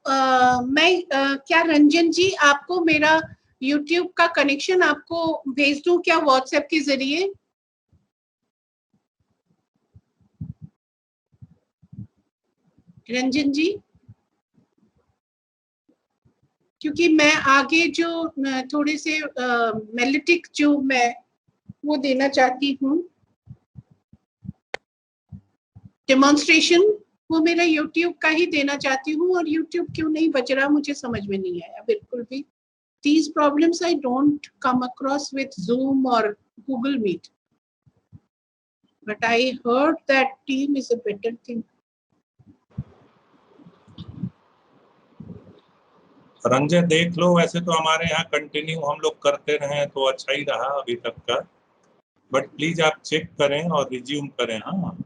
मैं क्या रंजन जी आपको मेरा YouTube का कनेक्शन आपको भेज दूं क्या WhatsApp के जरिए? रंजन जी, क्योंकि मैं आगे जो थोड़े से मेलोडिक जो मैं वो देना चाहती हूँ डेमोन्स्ट्रेशन, वो मेरा YouTube का ही देना चाहती हूँ। और YouTube क्यों नहीं बज रहा मुझे समझ में नहीं आया बिल्कुल भी। These problems I don't come across with Zoom or Google Meet, but I heard that Team is a better thing. Ranjay देख लो, वैसे तो हमारे यहाँ कंटिन्यू हम लोग करते रहे तो अच्छा ही रहा अभी तक का, बट प्लीज आप चेक करें और रिज्यूम करें। हाँ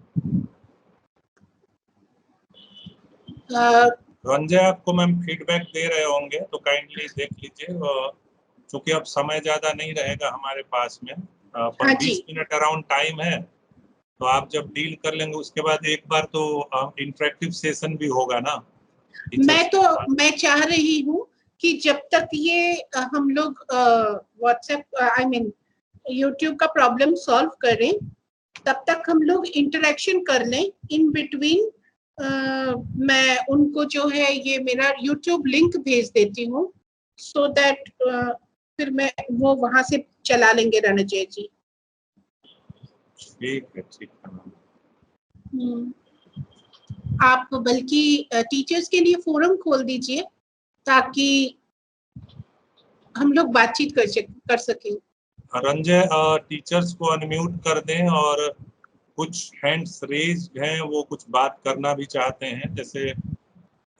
रंजय, आपको मैम फीडबैक दे रहे होंगे तो काइंडली देख लीजिए। चूंकि अब समय ज्यादा नहीं रहेगा हमारे पास में, पर 20 मिनट अराउंड टाइम है, तो आप जब डील कर लेंगे उसके बाद एक बार तो इंटरेक्टिव सेशन भी होगा ना। मैं चाह रही हूँ कि जब तक ये हम लोग व्हाट्सएप आई मीन यूट्यूब का प्रॉब्लम सॉल्व करें तब तक हम लोग इंटरेक्शन कर लें इन बिटवीन। मैं उनको जो है ये मेरा यूट्यूब लिंक भेज देती हूँ सो दैट फिर मैं वो वहां से चला लेंगे रणजय जी। ठीक है आप बल्कि टीचर्स के लिए फोरम खोल दीजिए ताकि हम लोग बातचीत कर सकें। रंजय, टीचर्स को अनम्यूट कर दें और कुछ हैंड्स रेज्ड हैं, वो कुछ बात करना भी चाहते हैं। जैसे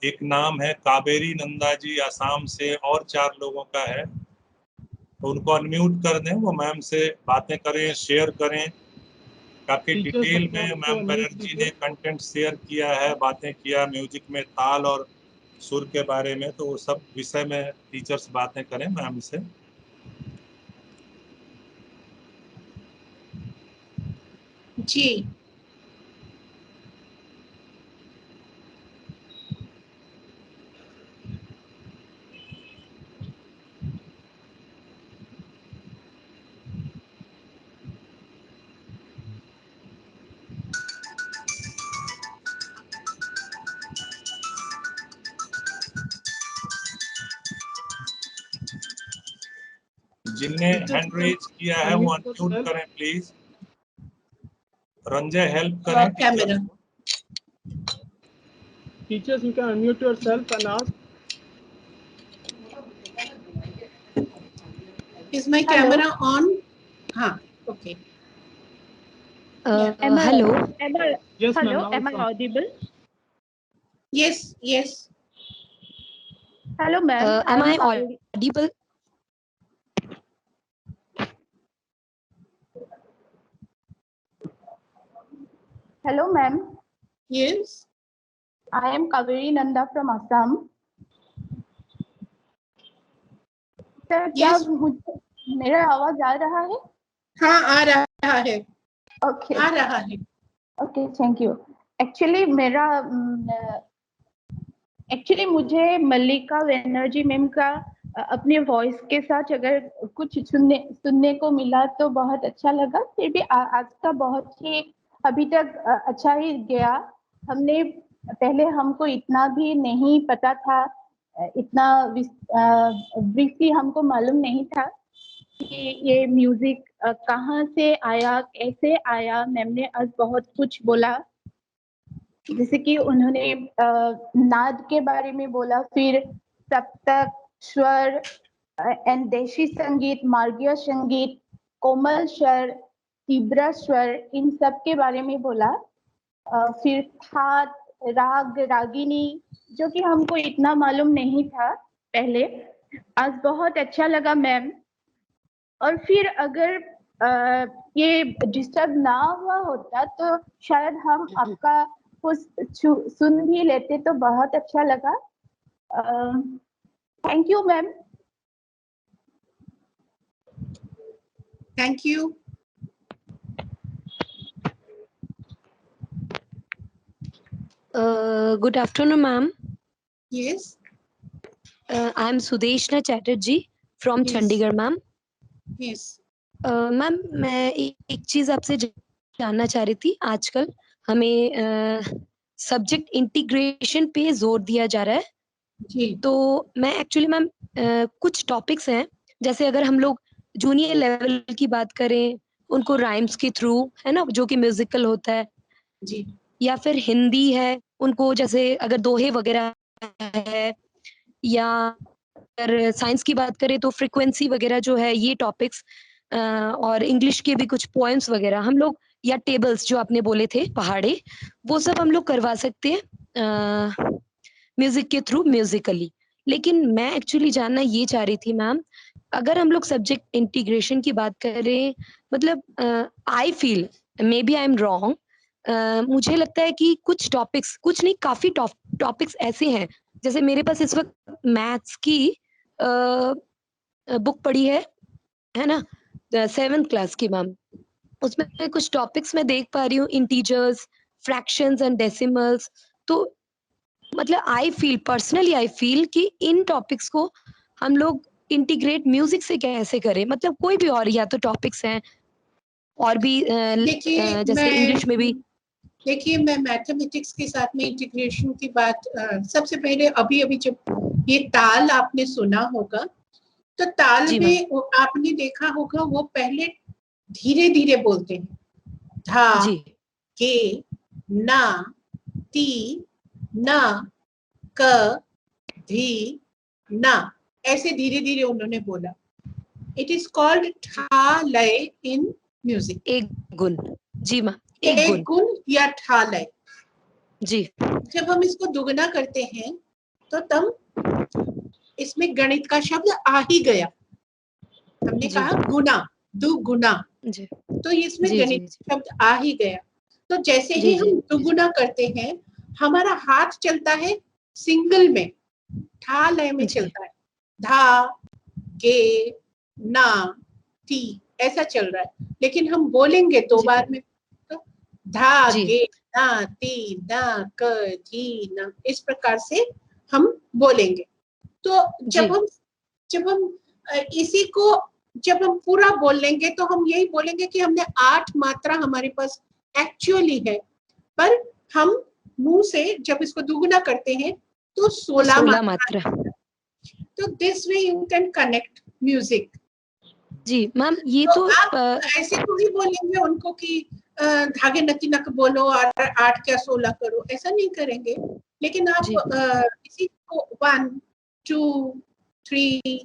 एक नाम है कावेरी नंदा जी असम से, और 4 लोगों का है, तो उनको अनम्यूट कर दें, वो मैम से बातें करें, शेयर करें। काफी Teachers डिटेल अपना में आपको मैम unmute बनर्जी ने कीजिए। कंटेंट शेयर किया है, बातें किया म्यूजिक में ताल और सुर के बारे में, तो वो सब विषय में टीचर्स बातें करें मैम से। जी, जिनने हैंड रेज किया है वो अनम्यूट करें प्लीज। रंजय हेल्प करें camera. Teachers, you can unmute yourself and ask. Is my camera on? हाँ, okay. Hello. Yes, ma'am. Hello, now am I it's on. audible? Yes, yes. Hello, ma'am. Am I Kaveri. audible? Hello, ma'am. Yes. I am Kaveri Nanda from Assam. Sir, क्या Yes. मुझे मेरा आवाज आ रहा है? हाँ, आ रहा है। ओके, आ रहा है। Okay, thank you. एक्चुअली मुझे मल्लिका बनर्जी मैम का अपने वॉइस के साथ अगर कुछ सुनने को मिला तो बहुत अच्छा लगा। फिर भी आज का बहुत ही अभी तक अच्छा ही गया। हमको इतना भी नहीं पता था, इतना ब्रीफली हमको मालूम नहीं था कि ये म्यूजिक कहाँ से आया, कैसे आया। मैम ने आज बहुत कुछ बोला, जैसे कि उन्होंने नाद के बारे में बोला, फिर सप्तक, स्वर एंड देशी संगीत, मार्गीय संगीत, कोमल स्वर, तीव्र स्वर, इन सब के बारे में बोला। फिर थाट, राग, रागिनी, जो कि हमको इतना मालूम नहीं था पहले। आज बहुत अच्छा लगा मैम। और फिर अगर ये डिस्टर्ब ना हुआ होता तो शायद हम आपका कुछ सुन भी लेते तो बहुत अच्छा लगा। Thank you ma'am. Thank you. Good afternoon, ma'am. Yes. I am Sudeshna Chatterjee from Yes. Chandigarh, ma'am. Yes. Ma'am, मैं एक चीज आपसे जानना चाह रही थी। आजकल हमें सब्जेक्ट इंटीग्रेशन पे जोर दिया जा रहा है, जी। तो मैं एक्चुअली मैम कुछ टॉपिक्स हैं, जैसे अगर हम लोग जूनियर लेवल की बात करें, उनको राइम्स के थ्रू, है ना, जो कि म्यूजिकल होता है, जी। या फिर हिंदी है, उनको जैसे अगर दोहे वगैरह है, या अगर साइंस की बात करें तो फ्रीक्वेंसी वगैरह जो है, ये टॉपिक्स, और इंग्लिश के भी कुछ पोएम्स वगैरह हम लोग, या टेबल्स जो आपने बोले थे पहाड़े, वो सब हम लोग करवा सकते हैं म्यूजिक के थ्रू, म्यूजिकली। लेकिन मैं एक्चुअली जानना ये चाह रही थी मैम, अगर हम लोग सब्जेक्ट इंटीग्रेशन की बात करें, मतलब I feel, maybe I am wrong, मुझे लगता है कि कुछ टॉपिक्स, कुछ नहीं, काफी टॉपिक्स ऐसे हैं, जैसे मेरे पास इस वक्त मैथ्स की बुक पड़ी है ना, 7th क्लास की मैम। उसमें कुछ टॉपिक्स मैं देख पा रही हूँ, इंटीजर्स, फ्रैक्शंस एंड डेसिमल्स। तो मतलब पर्सनली आई फील कि इन टॉपिक्स को हम लोग इंटीग्रेट म्यूजिक से कैसे करें, मतलब कोई भी और, या तो टॉपिक्स हैं और भी देखिए, जैसे इंग्लिश में भी। देखिए, मैं मैथमेटिक्स के साथ में इंटीग्रेशन की बात, सबसे पहले अभी जब ये ताल आपने सुना होगा, तो ताल में आपने देखा होगा वो पहले धीरे धीरे बोलते हैं, धा, के, ना, ती, ना, क, धी, ना, ऐसे धीरे धीरे उन्होंने बोला। इट इज कॉल्ड ठा लय इन म्यूजिक। एक गुण, जी मैम, एक गुण या ठा लय जी। जब हम इसको दुगना करते हैं तो तब इसमें गणित का शब्द आ ही गया। हमने कहा गुना, दुगुना। तो इसमें जी, गणित जी, शब्द आ ही गया। तो जैसे जी, ही जी, हम जी। दुगुना करते हैं, हमारा हाथ चलता है सिंगल में, ठा लय में जी। चलता है, धा, गे, ना, ती, ऐसा चल रहा है। लेकिन हम बोलेंगे 2 जी। बार में, तो धा, जी। गे, ना, ती, ना, क, धी, न, इस प्रकार से हम बोलेंगे। तो जी। जब हम इसी को जब हम पूरा बोल लेंगे तो हम यही बोलेंगे कि हमने 8 मात्रा हमारे पास एक्चुअली है, पर हम मुंह से जब इसको दुगुना करते हैं तो 16 16 मात्रा। मात्रा। तो this way you can connect music. जी मैम, ये तो तो आप ऐसे थोड़ी बोलेंगे उनको कि धागे नती नक बोलो और 8 क्या 16 करो, ऐसा नहीं करेंगे। लेकिन आप जी। इसी को 1 2 3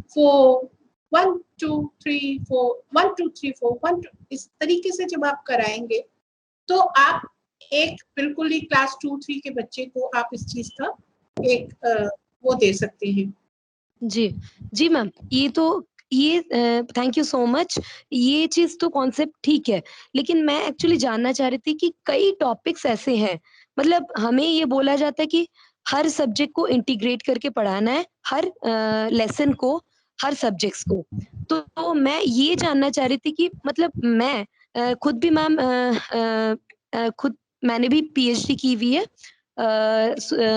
4 1 2 3 4 1 2 3 4 1 2, इस तरीके से जब आप कराएंगे तो आप एक बिल्कुल ही क्लास 2-3 के बच्चे को आप इस चीज का एक वो दे सकते हैं। जी, जी मैम, ये थैंक यू सो मच। ये चीज़ तो कॉन्सेप्ट ठीक है, लेकिन मैं एक्चुअली जानना चाह रही थी कि कई टॉपिक्स ऐसे हैं, मतलब हमें ये बोला जाता है कि हर सब्जेक्ट को इंटीग्रेट करके पढ़ाना है, हर लेसन को, हर सब्जेक्ट्स को। तो मैं ये जानना चाह रही थी कि मतलब मैं खुद भी मैम खुद मैंने भी पीएचडी की हुई है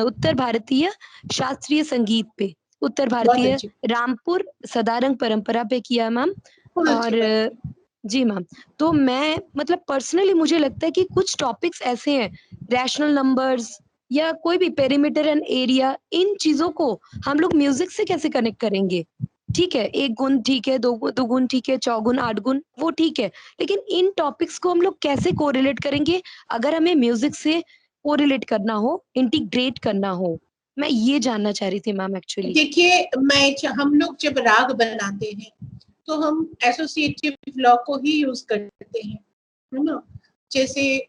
उत्तर भारतीय शास्त्रीय संगीत पे। उत्तर बहुत भारतीय अच्छी, रामपुर सदारंग परंपरा पे किया है मैम। बहुत अच्छी और बात। जी मैम, तो मैं मतलब पर्सनली मुझे लगता है कि कुछ टॉपिक्स ऐसे हैं, रैशनल नंबर्स या कोई भी पेरीमीटर एंड एरिया, इन चीज़ों को हम लोग म्यूज़िक से कैसे कनेक्ट करेंगे? ठीक है, 1 गुण ठीक है, 2 गुण ठीक है, 4 गुण, 8 गुण वो ठीक है, लेकिन इन टॉपिक्स को हम लोग कैसे कोरिलेट करेंगे अगर हमें म्यूज़िक से कोरिलेट करना हो, इंटीग्रेट करना हो? मैं ये जानना चाह रही थी मैम एक्चुअली। देखिए, हम लोग जब राग बनाते हैं तो हम एसोसिएटिव लॉ को ही यूज करते हैं, है ना। जैसे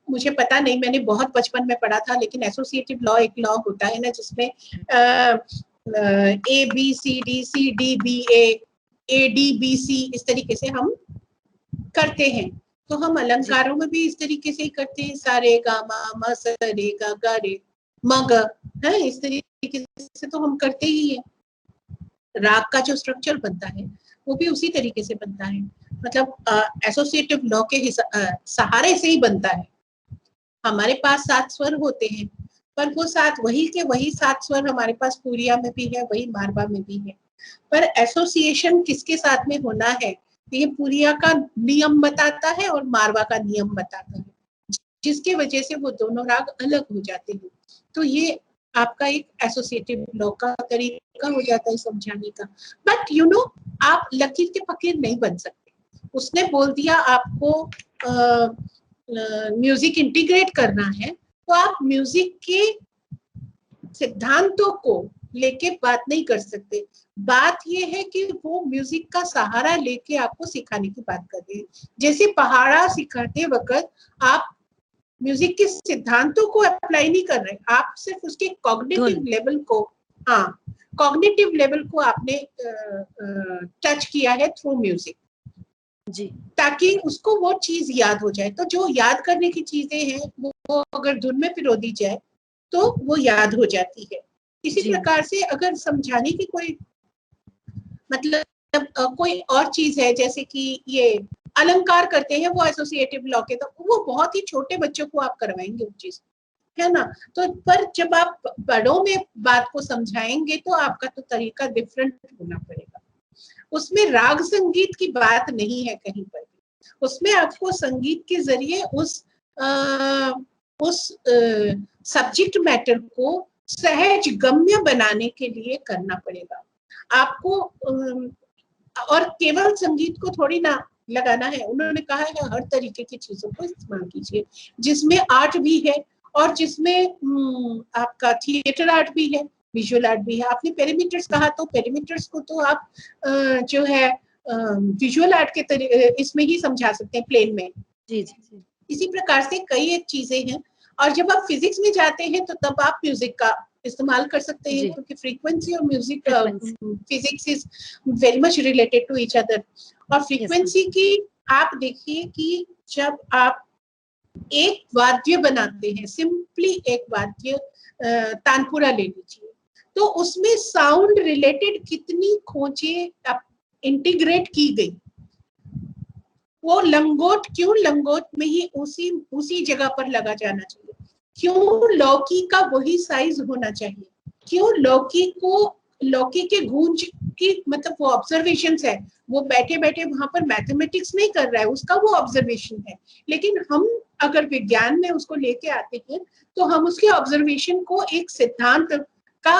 मुझे पता नहीं, मैंने बहुत बचपन में पढ़ा था, लेकिन एसोसिएटिव लॉ एक लॉ होता है ना जिसमें A B C D B A D B C, इस तरीके से हम करते हैं। तो हम अलंकारों में भी इस तरीके से ही करते हैं, सा रे गा मा म स रे गा गा रे म ग, है, इस तरीके से तो हम करते ही हैं। राग का जो स्ट्रक्चर बनता है वो भी उसी तरीके से बनता है, मतलब एसोसिएटिव लॉ के सहारे से ही बनता है। हमारे पास 7 स्वर होते हैं, पर वो 7 वही के वही 7 स्वर हमारे पास पूरिया में भी है, वही मारवा में भी है। पर एसोसिएशन किसके साथ में होना है, ये पूरिया का नियम बताता है और मारवा का नियम बताता है, जिसकी वजह से वो दोनों राग अलग हो जाते हैं। तो ये आपका एक एसोसिएटिव लॉ का तरीका हो जाता है समझाने का। बट यू नो, आप लकीर के फकीर नहीं बन सकते। उसने बोल दिया आपको म्यूजिक इंटीग्रेट करना है, तो आप म्यूजिक के सिद्धांतों को लेके बात नहीं कर सकते। बात ये है कि वो म्यूजिक का सहारा लेके आपको सिखाने की बात कर रहे हैं। जैसे पहाड़ा सिखाते वक्त आप म्यूजिक के सिद्धांतों को अप्लाई नहीं कर रहे, आप सिर्फ उसके कॉग्निटिव लेवल को, हाँ, कॉग्निटिव लेवल को आपने टच किया है थ्रू म्यूजिक, जी, ताकि उसको वो चीज याद हो जाए। तो जो याद करने की चीजें हैं वो अगर धुन में पिरो दी जाए तो वो याद हो जाती है। इसी प्रकार से अगर समझाने की कोई मतलब कोई और चीज है, जैसे कि ये अलंकार करते हैं वो एसोसिएटिव लॉ के, तो वो बहुत ही छोटे बच्चों को आप करवाएंगे वो चीज, है ना। तो पर जब आप बड़ों में बात को समझाएंगे तो आपका तो तरीका डिफरेंट होना पड़ेगा। उसमें राग संगीत की बात नहीं है कहीं पर भी, उसमें आपको संगीत के जरिए उस सब्जेक्ट मैटर को सहज गम्य बनाने के लिए करना पड़ेगा आपको। और केवल संगीत को थोड़ी ना लगाना है, उन्होंने कहा है हर तरीके की चीजों को इस्तेमाल कीजिए, जिसमें आर्ट भी है और जिसमें आपका थिएटर आर्ट भी है, विजुअल आर्ट भी है। आपने पेरीमीटर्स कहा, तो पेरीमीटर्स को तो आप जो है विजुअल आर्ट के इसमें ही समझा सकते हैं, प्लेन में। जी, जी, जी। इसी प्रकार से कई एक चीजें हैं। और जब आप फिजिक्स में जाते हैं तो तब आप म्यूजिक का इस्तेमाल कर सकते हैं, क्योंकि फ्रीक्वेंसी और music physics is very much related to each other. और फ्रीक्वेंसी की आप देखिए कि जब आप एक वाद्य बनाते हैं, सिंपली एक वाद्य, तानपुरा ले लीजिए, तो उसमें साउंड रिलेटेड कितनी खोजें इंटीग्रेट की गई। वो लंगोट क्यों लंगोट में ही उसी जगह पर लगा जाना चाहिए, क्यों लौकी का वही साइज होना चाहिए, क्यों लौकी के गूंज की, मतलब वो ऑब्जर्वेशंस है, वो बैठे बैठे वहां पर मैथमेटिक्स नहीं कर रहा है, उसका वो ऑब्जर्वेशन है। लेकिन हम अगर विज्ञान में उसको लेके आते हैं तो हम उसके ऑब्जर्वेशन को एक सिद्धांत का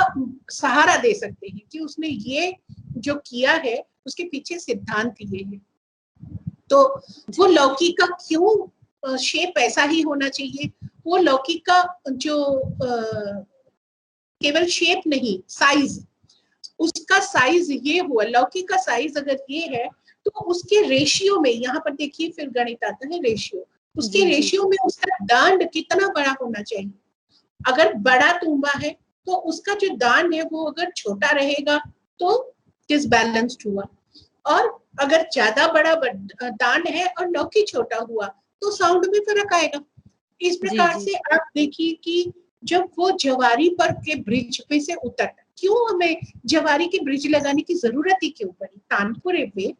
सहारा दे सकते हैं कि उसने ये जो किया है उसके पीछे सिद्धांत ये है। तो वो लौकी का क्यों शेप ऐसा ही होना चाहिए, वो लौकी का जो केवल शेप नहीं, साइज, उसका साइज ये हुआ, लौकी का साइज अगर ये है तो उसके रेशियो में, यहाँ पर देखिए फिर गणित आता है रेशियो, उसके रेशियो में उसका दांड कितना बड़ा होना चाहिए। अगर बड़ा तुम्बा है तो उसका जो दांड है वो अगर छोटा रहेगा तो डिसबैलेंस्ड हुआ, और अगर ज्यादा बड़ा दांड है और लौकी छोटा हुआ तो साउंड में फर्क आएगा। इस प्रकार से आप देखिए कि जब वो जवारी पर के ब्रिज पे से उतरता, क्यों हमें जवारी की ब्रिज लगाने की जरूरत ही क्यों पड़ी। तानपुरे पे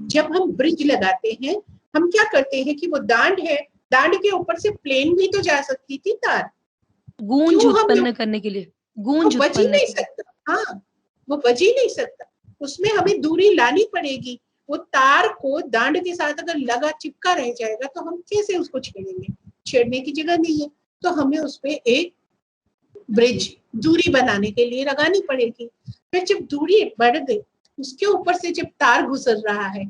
जब हम ब्रिज लगाते हैं, हम क्या करते हैं कि वो दांड है, दांड के ऊपर से प्लेन भी तो जा सकती थी तार, गूंज उत्पन्न करने के लिए, गूंज बज ही उत्पन्न नहीं सकता। हाँ, वो बज ही नहीं सकता, उसमें हमें दूरी लानी पड़ेगी। वो तार को दांड के साथ अगर लगा चिपका रह जाएगा तो हम कैसे उसको छेड़ेंगे, छेड़ने की जगह नहीं है, तो हमें उसपे एक ब्रिज दूरी बनाने के लिए लगानी पड़ेगी। फिर जब दूरी बढ़ गई, उसके ऊपर से जब तार गुजर रहा है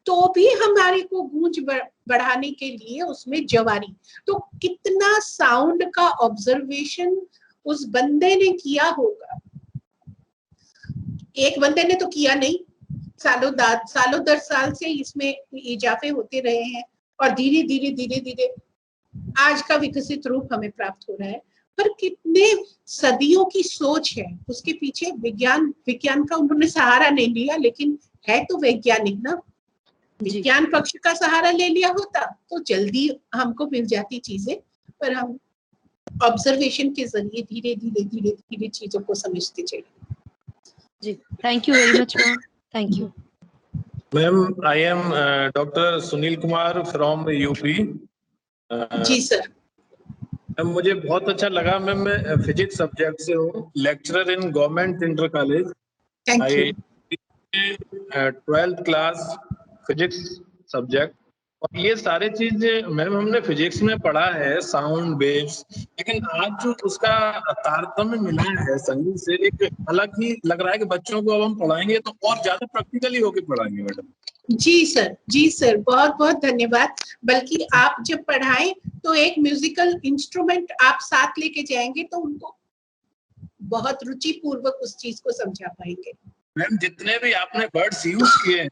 तो भी हमारे को गूंज बढ़ाने के लिए उसमें जवारी, तो कितना साउंड का ऑब्जर्वेशन उस बंदे ने किया होगा। एक बंदे ने तो किया नहीं, सालों दर साल से इसमें इजाफे होते रहे हैं और धीरे धीरे आज का विकसित रूप हमें प्राप्त हो रहा है। पर कितने सदियों की सोच है उसके पीछे। विज्ञान का उन्होंने सहारा नहीं लिया, लेकिन है तो वैज्ञानिक ना, विज्ञान पक्ष का सहारा ले लिया होता तो जल्दी हमको मिल जाती चीजें, पर हम ऑब्जर्वेशन के जरिए धीरे धीरे चीजों को समझते चले। जी, thank you very much ma'am, thank you ma'am. I am doctor Sunil Kumar from UP. जी सर। मैम मुझे बहुत अच्छा लगा मैम, मैं फिजिक्स सब्जेक्ट से हूँ, lecturer in government inter college. Thank you. 12th class physics subject, और ये सारे चीज मैम हमने फिजिक्स में पढ़ा है, साउंड वेव्स, लेकिन आज जो उसका तारतम्य मिला है संगीत से, एक अलग ही लग रहा है कि बच्चों को अब हम पढ़ाएंगे तो और ज्यादा प्रैक्टिकली होके पढ़ाएंगे मैडम। जी सर, बहुत बहुत धन्यवाद। बल्कि आप जब पढ़ाएं तो एक म्यूजिकल इंस्ट्रूमेंट आप साथ लेके जाएंगे तो उनको बहुत रुचि पूर्वक उस चीज को समझा पाएंगे। मैम जितने भी आपने वर्ड्स यूज किए हैं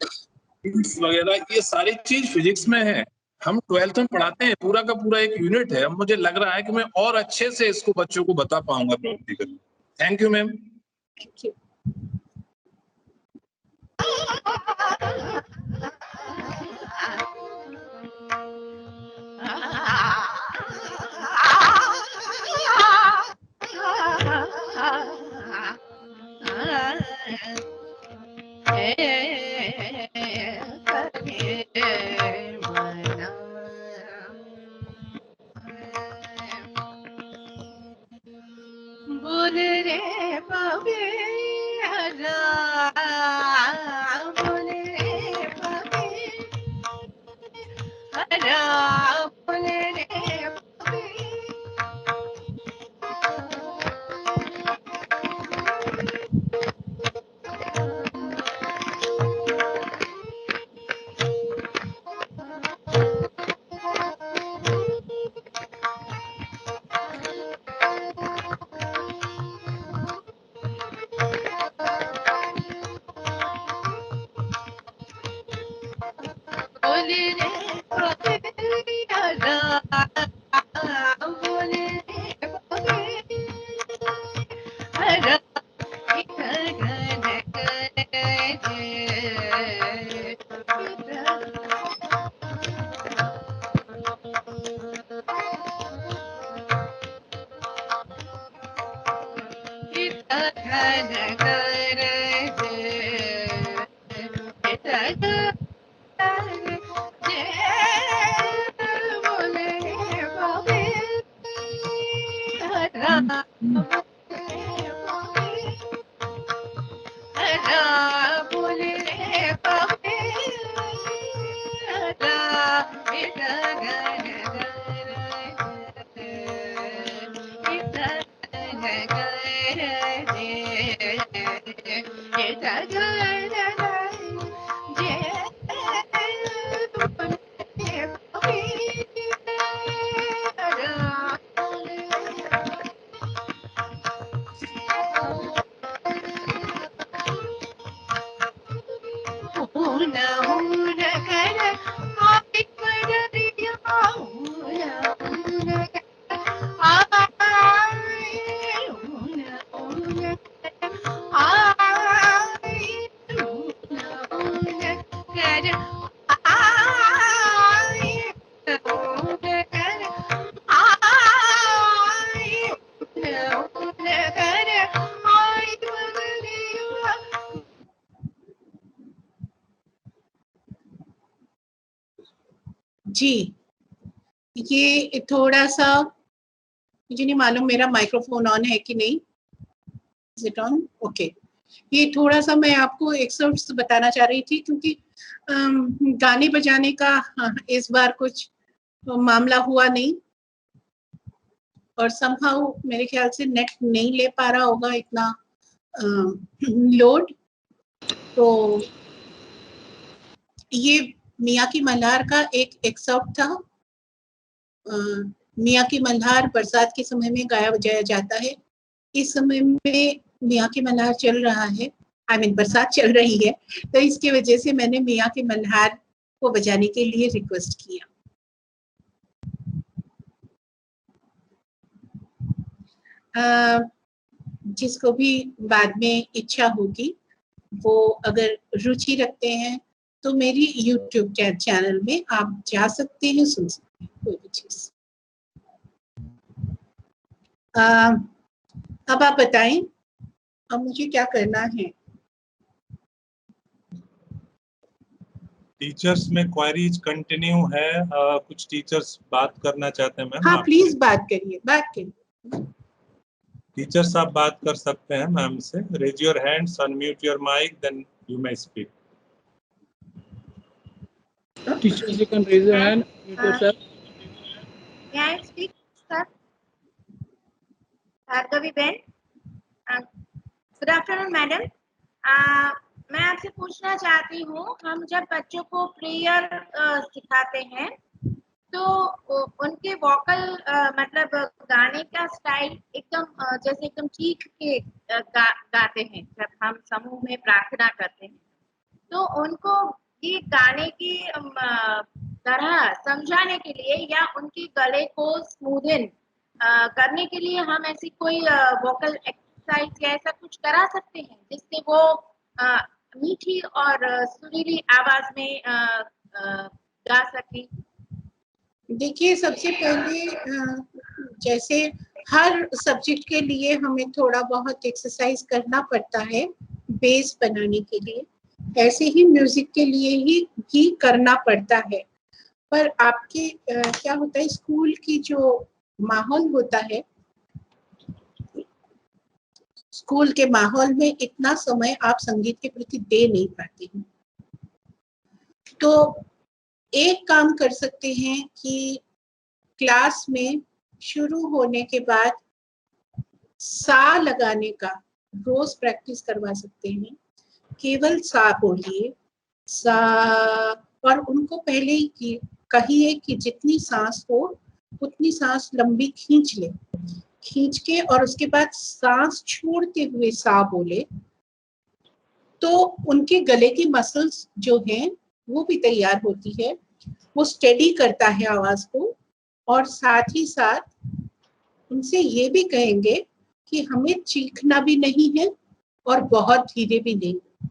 वगैरह, ये सारी चीज फिजिक्स में है, हम 12th में पढ़ाते हैं, पूरा का पूरा एक यूनिट है। अब मुझे लग रहा है कि मैं और अच्छे से इसको बच्चों को बता पाऊंगा practically. Thank you ma'am. Thank you. बोल रे बाबे बोल रे बाबे बोल रे बाबे। जी, ये थोड़ा सा मुझे नहीं मालूम मेरा माइक्रोफोन ऑन है कि नहीं। Is it on? ओके। ये थोड़ा सा मैं आपको एक्सर्ट्स बताना चाह रही थी क्योंकि गाने बजाने का इस बार कुछ मामला हुआ नहीं और समहाउ मेरे ख्याल से नेट नहीं ले पा रहा होगा इतना लोड। तो ये मियां की मल्हार का एक एक्सर्ट था। मियां की मल्हार बरसात के समय में गाया बजाया जाता है। इस समय में मियां की मल्हार चल रहा है, बरसात चल रही है, तो इसकी वजह से मैंने मियां की मल्हार को बजाने के लिए रिक्वेस्ट किया। जिसको भी बाद में इच्छा होगी वो अगर रुचि रखते हैं तो मेरी YouTube चैनल में आप जा सकते हैं, सुन सकते हैं कोई भी चीज। अब आप बताएं अब मुझे क्या करना है। टीचर्स में क्वेरीज कंटिन्यू है। कुछ टीचर्स बात करना चाहते हैं मैम। हाँ प्लीज बात करिए, बात करिए। टीचर्स आप बात कर सकते हैं मैम से। Raise your hands, unmute your mic, then you may speak. Teachers, you can raise your hand. Mute yourself. May I speak, sir? Bhargavi Ben. Good afternoon, madam. मैं आपसे पूछना चाहती हूँ, हम जब बच्चों को प्रेयर सिखाते हैं तो उनके वोकल मतलब गाने का स्टाइल एकदम जैसे एकदम ठीक के गाते हैं। जब हम समूह में प्रार्थना करते हैं तो उनको ये गाने की तरह समझाने के लिए या उनके गले को स्मूदन करने के लिए हम ऐसी कोई वोकल एक्सरसाइज या ऐसा कुछ करा सकते हैं जिससे वो मीठी और सुरीली आवाज में गा सके। देखिए सबसे पहले जैसे हर सब्जेक्ट के लिए हमें थोड़ा बहुत एक्सरसाइज करना पड़ता है बेस बनाने के लिए, ऐसे ही म्यूजिक के लिए ही करना पड़ता है। पर आपके क्या होता है, स्कूल की जो माहौल होता है, स्कूल के माहौल में इतना समय आप संगीत के प्रति दे नहीं पाते हैं। तो एक काम कर सकते हैं कि क्लास में शुरू होने के बाद सा लगाने का रोज प्रैक्टिस करवा सकते हैं। केवल सा बोलिए, सा, और उनको पहले ही कहिए कि जितनी सांस हो उतनी सांस लंबी खींच ले, खींच के और उसके बाद सांस छोड़ते हुए सा बोले, तो उनके गले की मसल्स जो हैं वो भी तैयार होती है, वो स्टेडी करता है आवाज को। और साथ ही साथ उनसे ये भी कहेंगे कि हमें चीखना भी नहीं है और बहुत धीरे भी नहीं।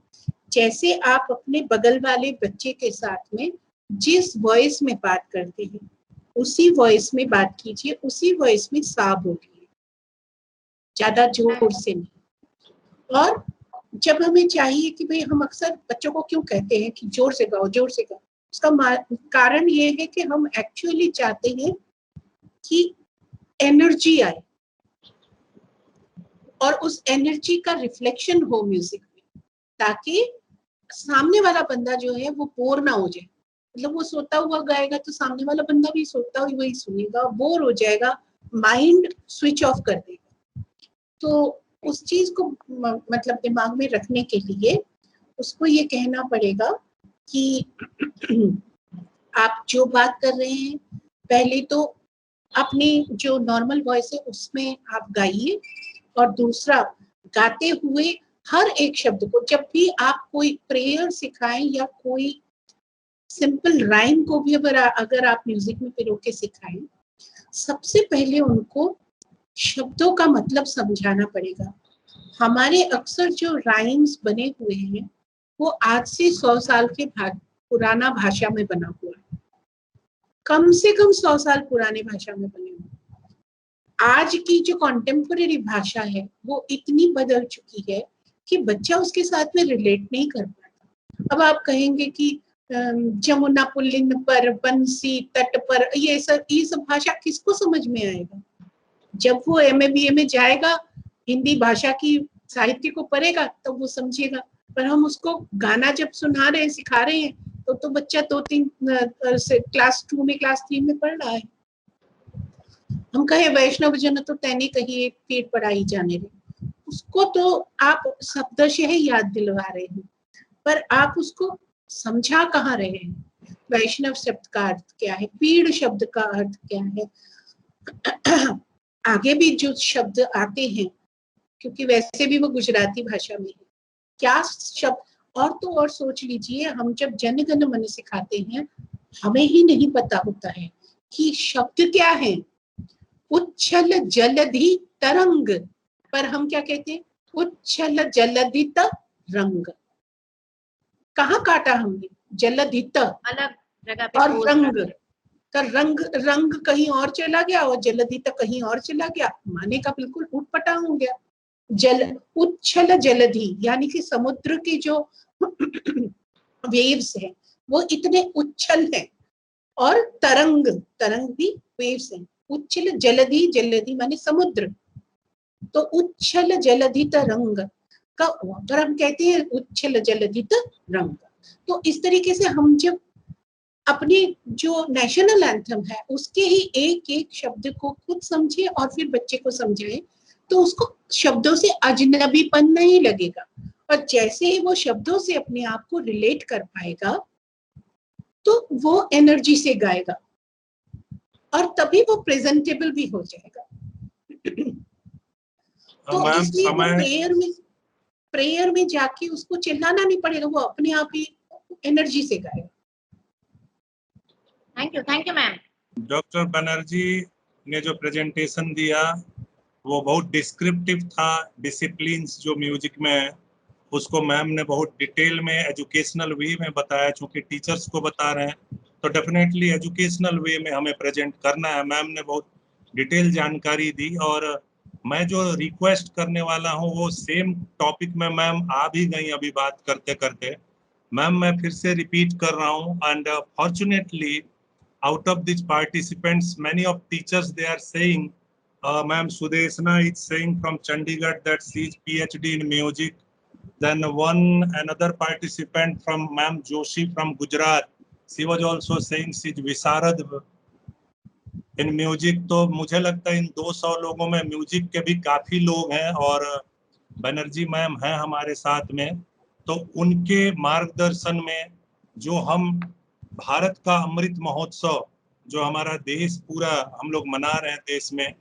जैसे आप अपने बगल वाले बच्चे के साथ में जिस वॉइस में बात करते हैं उसी वॉइस में बात कीजिए, उसी वॉइस में सा बोलिए, ज्यादा जोर से नहीं। और जब हमें चाहिए कि भाई, हम अक्सर बच्चों को क्यों कहते हैं कि जोर से गाओ, जोर से गाओ, उसका कारण ये है कि हम एक्चुअली चाहते हैं कि एनर्जी आए और उस एनर्जी का रिफ्लेक्शन हो म्यूजिक में, ताकि सामने वाला बंदा जो है वो बोर ना हो जाए। मतलब वो सोता हुआ गाएगा तो सामने वाला बंदा भी सोता हुआ ही सुनेगा, बोर हो जाएगा, माइंड स्विच ऑफ कर देगा। तो उस चीज को मतलब दिमाग में रखने के लिए उसको ये कहना पड़ेगा कि आप जो बात कर रहे हैं पहले तो अपनी जो नॉर्मल वॉइस है उसमें आप गाइए, और दूसरा गाते हुए हर एक शब्द को, जब भी आप कोई प्रेयर सिखाएं या कोई सिंपल राइम को भी अगर आप म्यूजिक में पिरो के सिखाएं, सबसे पहले उनको शब्दों का मतलब समझाना पड़ेगा। हमारे अक्सर जो राइम्स बने हुए हैं वो आज से 100 साल के पुराना भाषा में बना हुआ है, कम से कम 100 साल पुराने भाषा में बने हुए। आज की जो कॉन्टेम्पोरेरी भाषा है वो इतनी बदल चुकी है कि बच्चा उसके साथ में रिलेट नहीं कर पाता। अब आप कहेंगे कि जमुना पुल्लिन पर, बंसी तट पर, ये सब भाषा किसको समझ में आएगा? जब वो MA BA में जाएगा, हिंदी भाषा की साहित्य को पढ़ेगा तब वो समझेगा। पर हम उसको गाना जब सुना रहे हैं, सिखा रहे हैं, तो बच्चा 2-3 क्लास 2 में, क्लास 3 में पढ़ रहा है। हम कहे वैष्णव जन तो तैने कही एक पेट पढ़ाई जाने रहे, उसको तो आप शब्दशः याद दिलवा रहे हैं, पर आप उसको समझा कहाँ रहे हैं? वैष्णव शब्द का अर्थ क्या है, पीड़ शब्द का अर्थ क्या है, आगे भी जो शब्द आते हैं, क्योंकि वैसे भी वो गुजराती भाषा में है, क्या शब्द। और तो और सोच लीजिए, हम जब जन गण मन सिखाते हैं, हमें ही नहीं पता होता है कि शब्द क्या है। उच्छल जलधि तरंग, पर हम क्या कहते हैं? उच्छल जलधि तरंग। कहाँ काटा हमने? जलधित अलग जगह पे और बोल रंग, रहे हैं। तो रंग कहीं और चला गया और जलधित कहीं और चला गया, माने का बिल्कुल उटपटा हो गया। उच्छल जलधि यानी कि समुद्र की जो वेव्स हैं वो इतने उच्छल हैं, और तरंग भी वेव्स हैं। उच्छल जलधि माने समुद्र, तो उच्छल जलधि तरंग का पर हम कहते हैं उच्छल जलधि तरंग। तो इस तरीके से हम जब अपने जो नेशनल एंथम है उसके ही एक एक शब्द को खुद समझे और फिर बच्चे को समझाए, तो उसको शब्दों से अजनबीपन नहीं लगेगा। और जैसे ही वो शब्दों से अपने आप को रिलेट कर पाएगा तो वो एनर्जी से गाएगा, और तभी वो प्रेजेंटेबल भी हो जाएगा। तो इसलिए वो प्रेयर में जाके उसको चिल्लाना नहीं पड़ेगा, वो अपने आप ही एनर्जी से गाएगा। Thank you ma'am. Doctor Banerjee ने जो प्रेजेंटेशन दिया वो बहुत डिस्क्रिप्टिव था। डिसिप्लिन्स जो म्यूजिक में है उसको मैम ने बहुत डिटेल में एजुकेशनल वे में बताया। चूंकि टीचर्स को बता रहे हैं तो डेफिनेटली एजुकेशनल वे में हमें प्रेजेंट करना है। मैम ने बहुत डिटेल जानकारी दी, और मैं जो रिक्वेस्ट करने वाला हूँ वो सेम टॉपिक में मैम आ भी गई अभी बात करते करते। मैम मैं फिर से रिपीट कर रहा हूँ, and fortunately out of these participants many of teachers they are saying, ma'am Sudeshna is saying from Chandigarh that she is PhD in music. Then another participant from ma'am Joshi from Gujarat, she was also saying she is Visarad in music. तो मुझे लगता है इन 200 लोगों में music के भी काफी लोग हैं, और बनर्जी मैम हैं हमारे साथ में। तो उनके मार्गदर्शन में जो हम भारत का अमृत महोत्सव जो हमारा देश पूरा हम लोग मना रहे हैं देश में,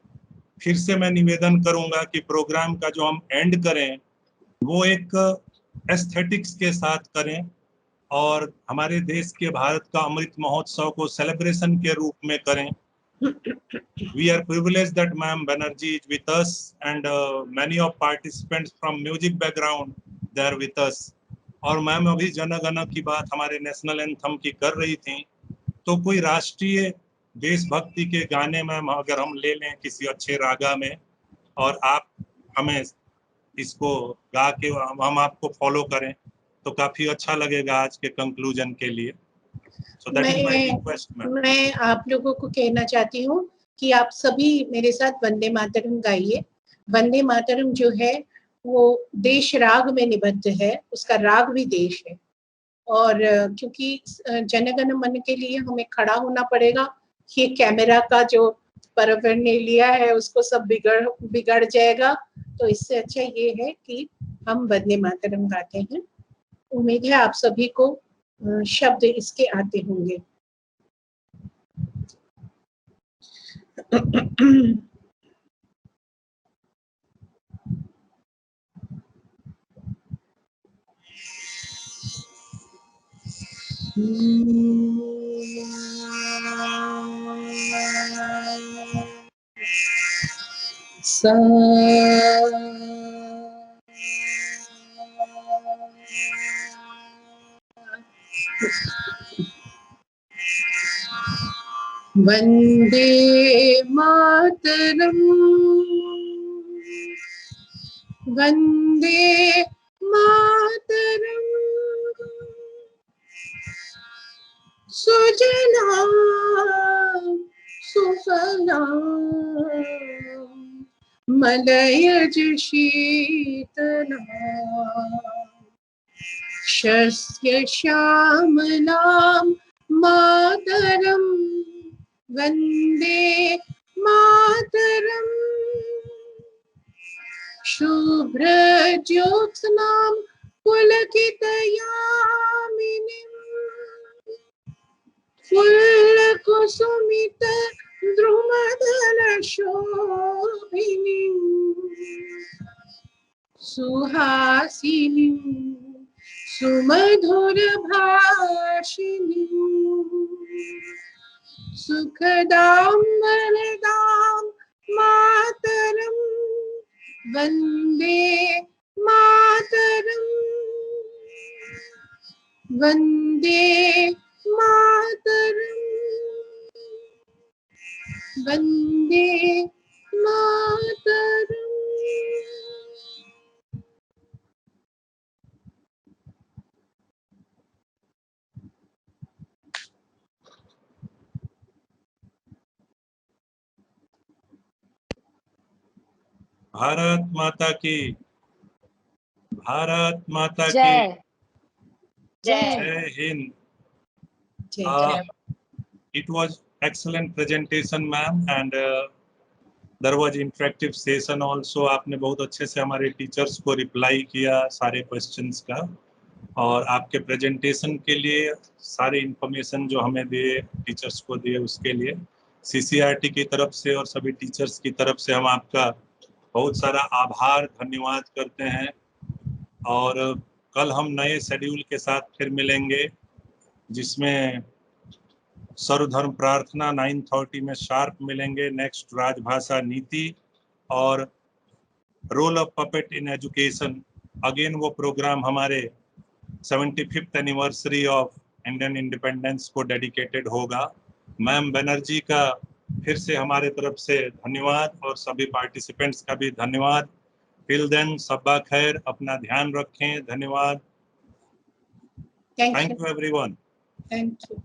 फिर से मैं निवेदन करूंगा कि प्रोग्राम का जो हम एंड करें वो एक एस्थेटिक्स के साथ करें, और हमारे देश के भारत का अमृत महोत्सव को सेलिब्रेशन के रूप में करें। We are privileged that Ma'am Banerjee is with us, and many of participants from music background they are with us. और मैम अभी जन गण की बात हमारे नेशनल एंथम की कर रही थी, तो कोई राष्ट्रीय देशभक्ति के गाने मैम अगर हम ले लें किसी अच्छे रागा में, और आप हमें इसको गा के हम आपको फॉलो करें तो काफी अच्छा लगेगा आज के कंक्लूजन के लिए। So that is my request, ma'am. मैं आप लोगों को कहना चाहती हूँ कि आप सभी मेरे साथ वंदे मातरम गाइए। वंदे मातरम जो है वो देश राग में निबद्ध है, उसका राग भी देश है, और क्योंकि जनगण मन के लिए हमें खड़ा होना पड़ेगा। ये कैमरा का जो परवर ने लिया है उसको सब बिगड़ जाएगा। तो इससे अच्छा ये है कि हम वंदे मातरम गाते हैं। उम्मीद है आप सभी को शब्द इसके आते होंगे। सा वंदे मातरम वंदे मातरम सुजलां सुफलां मलयज शीतलां शस्य श्यामलां मातरं वन्दे मातरम् शुभ्रज्योत्स्नां पुलकितयामिनीं फुल्लकुसुमित द्रुमदलशोभिनीं सुहासिनीं सुमधुरभाषिणीं सुखदां वरदां मातरं वन्दे मातरम् वन्दे मातरम् वन्दे मातरम्। भारत माता की, भारत माता की जय जय Hind. It was excellent presentation, ma'am, and there was interactive session also. आपने बहुत अच्छे से हमारे टीचर्स को रिप्लाई किया सारे क्वेश्चंस का, और आपके प्रेजेंटेशन के लिए सारे इंफॉर्मेशन जो हमें दिए टीचर्स को दिए उसके लिए CCRT की तरफ से और सभी टीचर्स की तरफ से हम आपका बहुत सारा आभार धन्यवाद करते हैं। और कल हम नए शेड्यूल के साथ फिर मिलेंगे, जिसमें सर्वधर्म प्रार्थना 9:30 में शार्प मिलेंगे। नेक्स्ट राजभाषा नीति और role of puppet in education, again वो प्रोग्राम हमारे 75th anniversary of Indian independence को डेडिकेटेड होगा। मैम बनर्जी का फिर से हमारे तरफ से धन्यवाद और सभी पार्टिसिपेंट्स का भी धन्यवाद। टिल देन सब्बा खैर, अपना ध्यान रखें। धन्यवाद। Thank you everyone. Thank you.